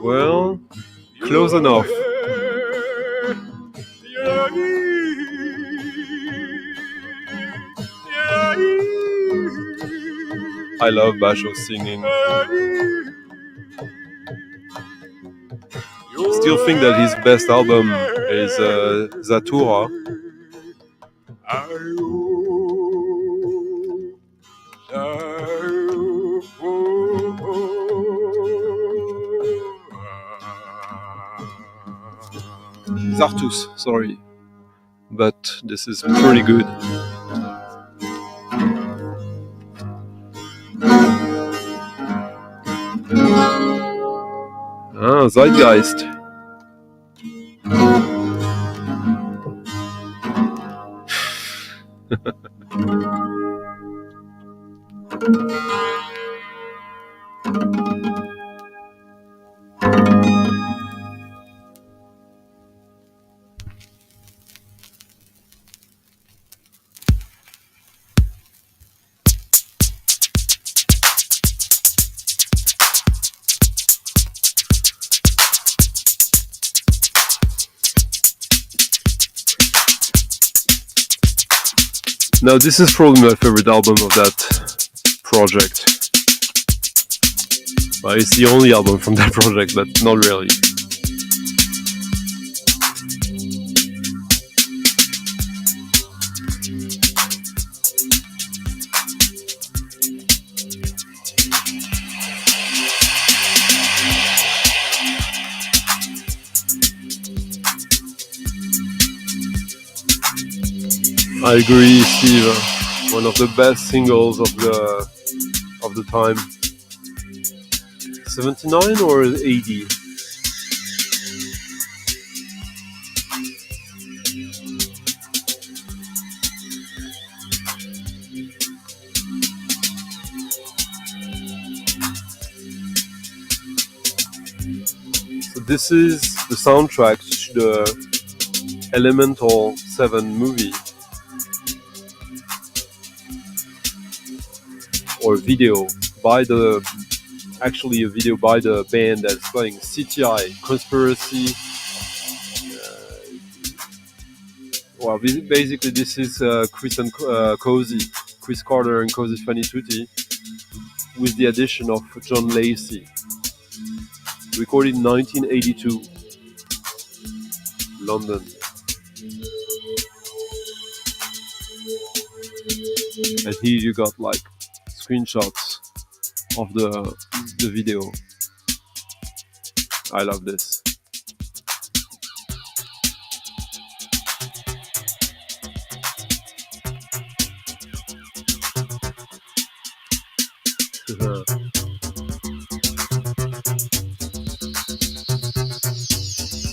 Well, close enough. I love Basho singing. Still think that his best album is Zatura. Zartus, sorry. But this is pretty good. Zeitgeist. Now this is probably my favorite album of that project. Well, it's the only album from that project, but not really. I agree, Steve. One of the best singles of the time. 79 or 80? So this is the soundtrack to the Elemental 7 movie. Or video by actually a video by the band that's playing CTI, Conspiracy. Well, basically this is Chris and Cozy, Chris Carter and Cozy Fanny Tutti, with the addition of John Lacey. Recorded in 1982, London. And here you got like screenshots of the video. I love this.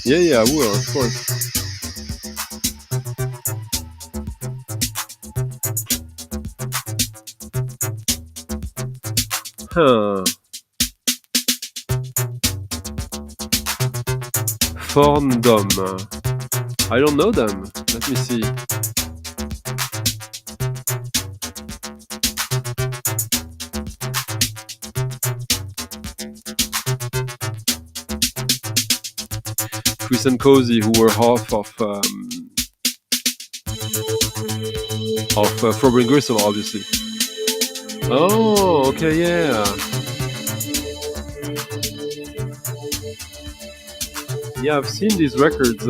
Yeah, I will, of course. Forndom. I don't know them. Let me see. Chris and Cozy, who were half of Frober and Gristle, obviously. Oh, okay, yeah. Yeah, I've seen these records,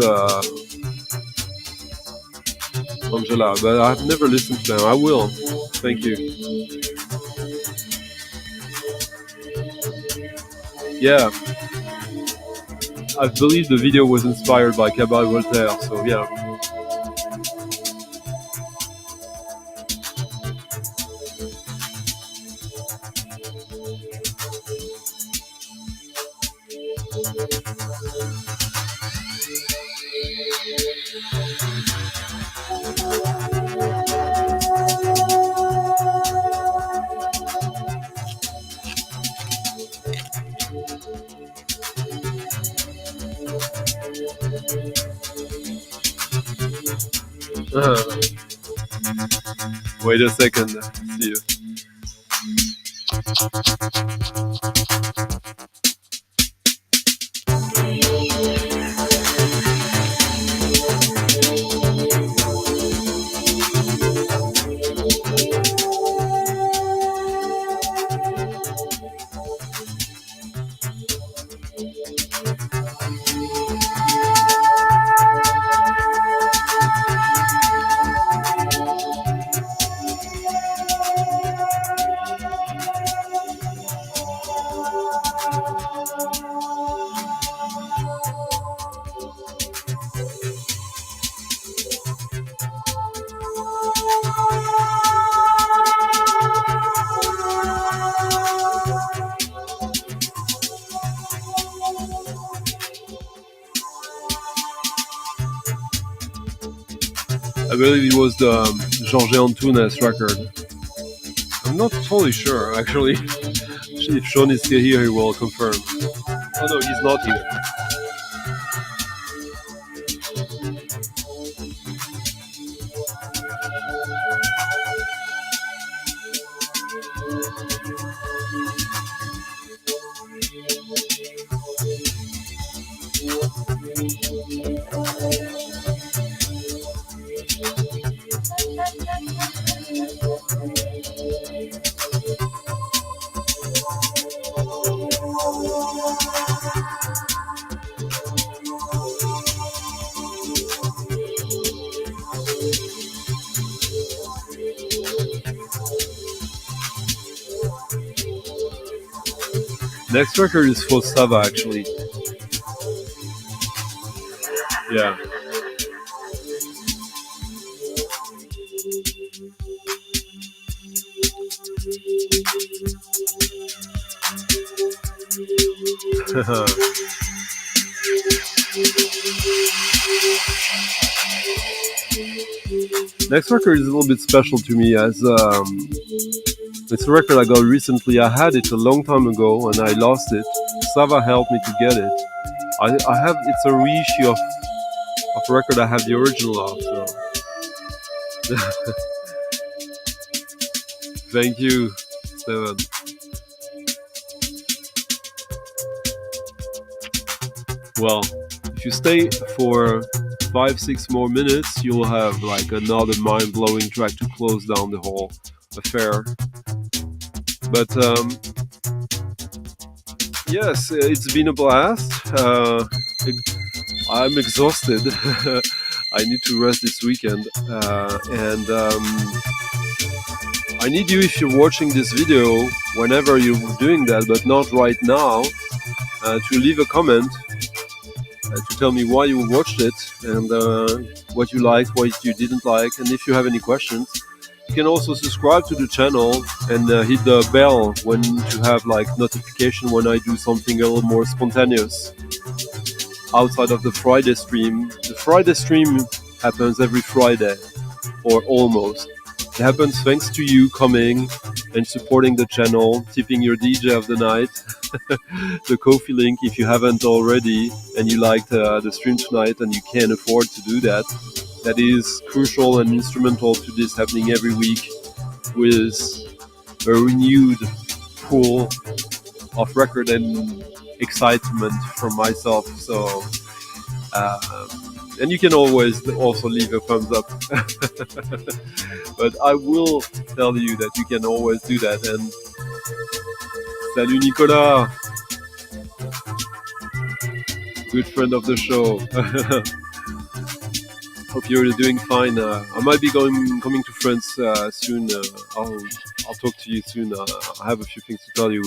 Angela, but I've never listened to them. I will. Thank you. Yeah. I believe the video was inspired by Cabal Voltaire, so yeah. Wait a second. See you. I believe it was the Jorge Antunes record. I'm not totally sure, actually. If Sean is still here, he will confirm. Oh no, he's not here. Next record is for Sava, actually. Yeah. Next record is a little bit special to me as it's a record I got recently. I had it a long time ago and I lost it. Sava helped me to get it. I have it's a reissue of a record I have the original of. So thank you, Steven. Well, if you stay for 5-6 more minutes, you'll have like another mind-blowing track to close down the whole affair. But yes, it's been a blast. I'm exhausted. I need to rest this weekend, and I need you, if you're watching this video, whenever you're doing that, but not right now, to leave a comment. To tell me why you watched it and what you liked, what you didn't like, and if you have any questions. You can also subscribe to the channel and hit the bell when to have like notification when I do something a little more spontaneous outside of the Friday stream. The Friday stream happens every Friday, or almost. It happens thanks to you coming and supporting the channel, tipping your DJ of the night. The Ko-fi link, if you haven't already and you liked the stream tonight and you can't afford to do that, that is crucial and instrumental to this happening every week with a renewed pool of record and excitement from myself. So and you can always also leave a thumbs up. But I will tell you that you can always do that. And salut Nicolas, good friend of the show. Hope you're doing fine. I might be coming to France soon. I'll talk to you soon. I have a few things to tell you.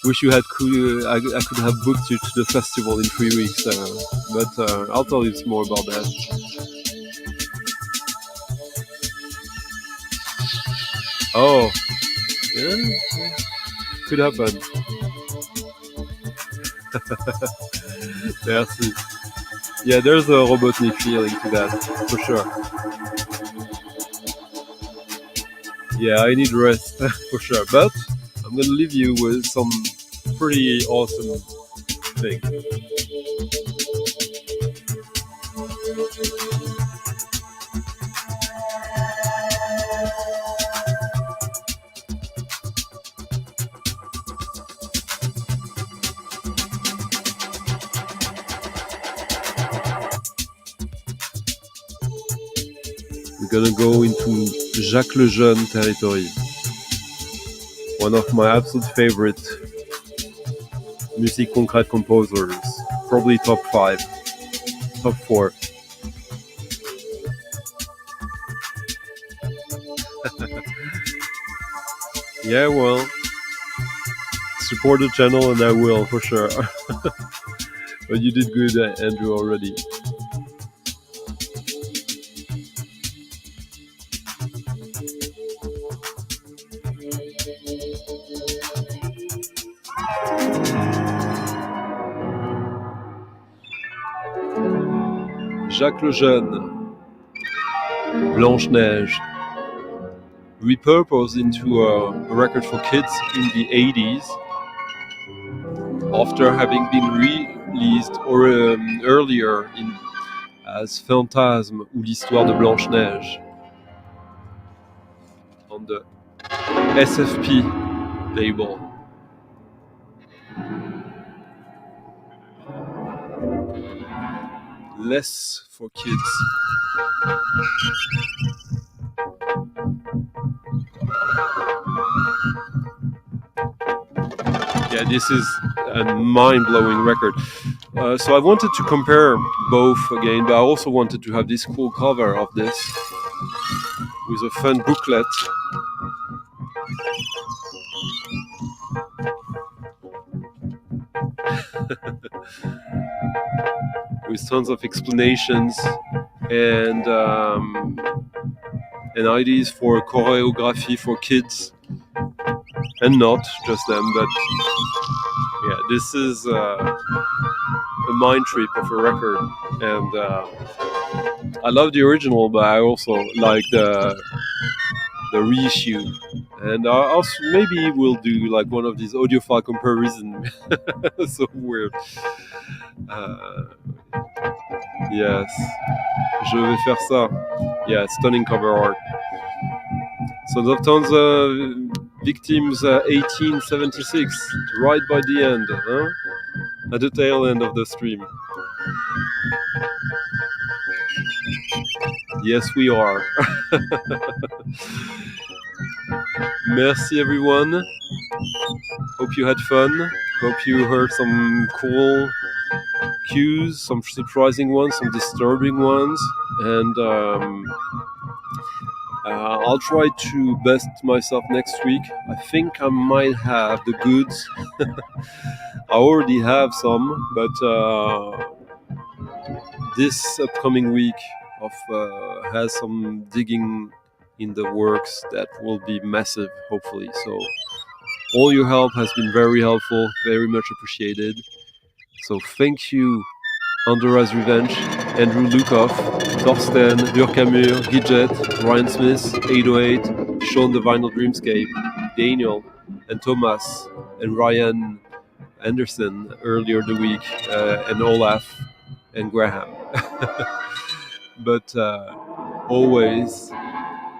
Wish you I could have booked you to the festival in 3 weeks, but I'll tell you more about that. Oh, yeah, could happen. Merci. Yeah, there's a Robotnik feeling to that, for sure. Yeah, I need rest, for sure. But I'm gonna leave you with some pretty awesome thing. We're gonna go into Jacques Lejeune territory. One of my absolute favorite musique concrète composers. Probably top 5, top 4. Yeah, well, support the channel and I will, for sure. But you did good, Andrew, already. Jacques Lejeune, Blanche-Neige, repurposed into a record for kids in the 80s after having been released earlier as Fantasme ou l'histoire de Blanche-Neige on the SFP label. Less for kids. Yeah, this is a mind-blowing record. So I wanted to compare both again, but I also wanted to have this cool cover of this with a fun booklet. With tons of explanations and ideas for choreography for kids, and not just them, but yeah, this is a mind trip of a record, and I love the original, but I also like the reissue, and also maybe we'll do like one of these audiophile comparison. So weird. Yes, je vais faire ça. Yeah, stunning cover art. Sons of Tones, Victims, 1876, right by the end, huh? At the tail end of the stream. Yes, we are. Merci everyone. Hope you had fun. Hope you heard some cool cues, some surprising ones, some disturbing ones, and I'll try to best myself next week. I think I might have the goods. I already have some, but this upcoming week has some digging in the works that will be massive, hopefully. So all your help has been very helpful, very much appreciated. So thank you, Andorra's Revenge, Andrew Lukoff, Thorsten, Durkamur, Gidget, Ryan Smith, 808, Sean the Vinyl Dreamscape, Daniel, and Thomas, and Ryan Anderson earlier the week, and Olaf, and Graham. But always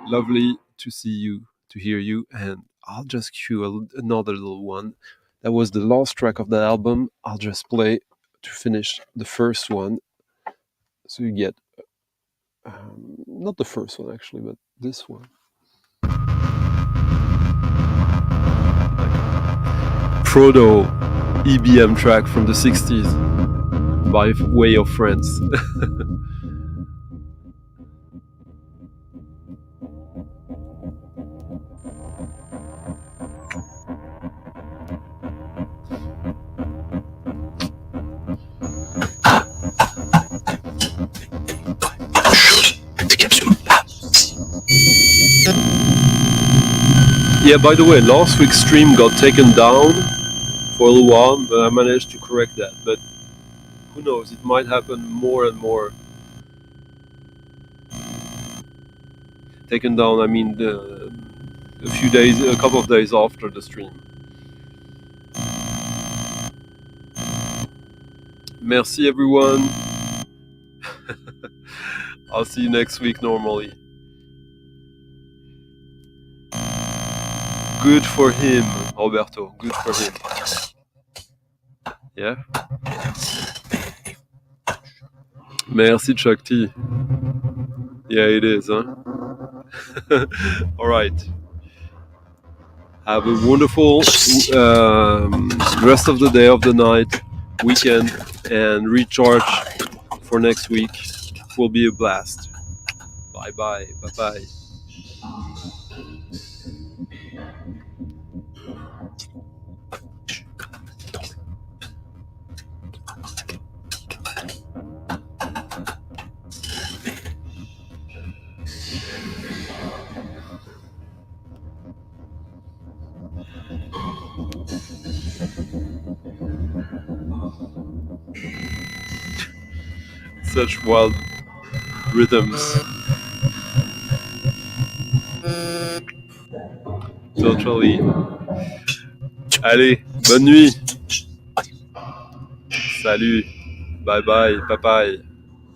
lovely to see you, to hear you, and I'll just cue another little one. That was the last track of the album. I'll just play to finish the first one. So you get, not the first one actually, but this one. Proto EBM track from the 60s by way of France. Yeah, by the way, last week's stream got taken down for a little while, but I managed to correct that. But who knows, it might happen more and more. Taken down, I mean, a couple of days after the stream. Merci everyone. I'll see you next week normally. Good for him, Roberto. Good for him. Yeah. Merci, Chuck T. Yeah, it is, huh? All right. Have a wonderful rest of the day, of the night, weekend, and recharge for next week. It will be a blast. Bye-bye. Bye-bye. Such wild rhythms. Totally. Allez, bonne nuit. Salut. Bye bye, bye bye.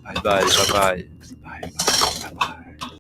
Bye bye, bye bye. Bye bye, bye bye.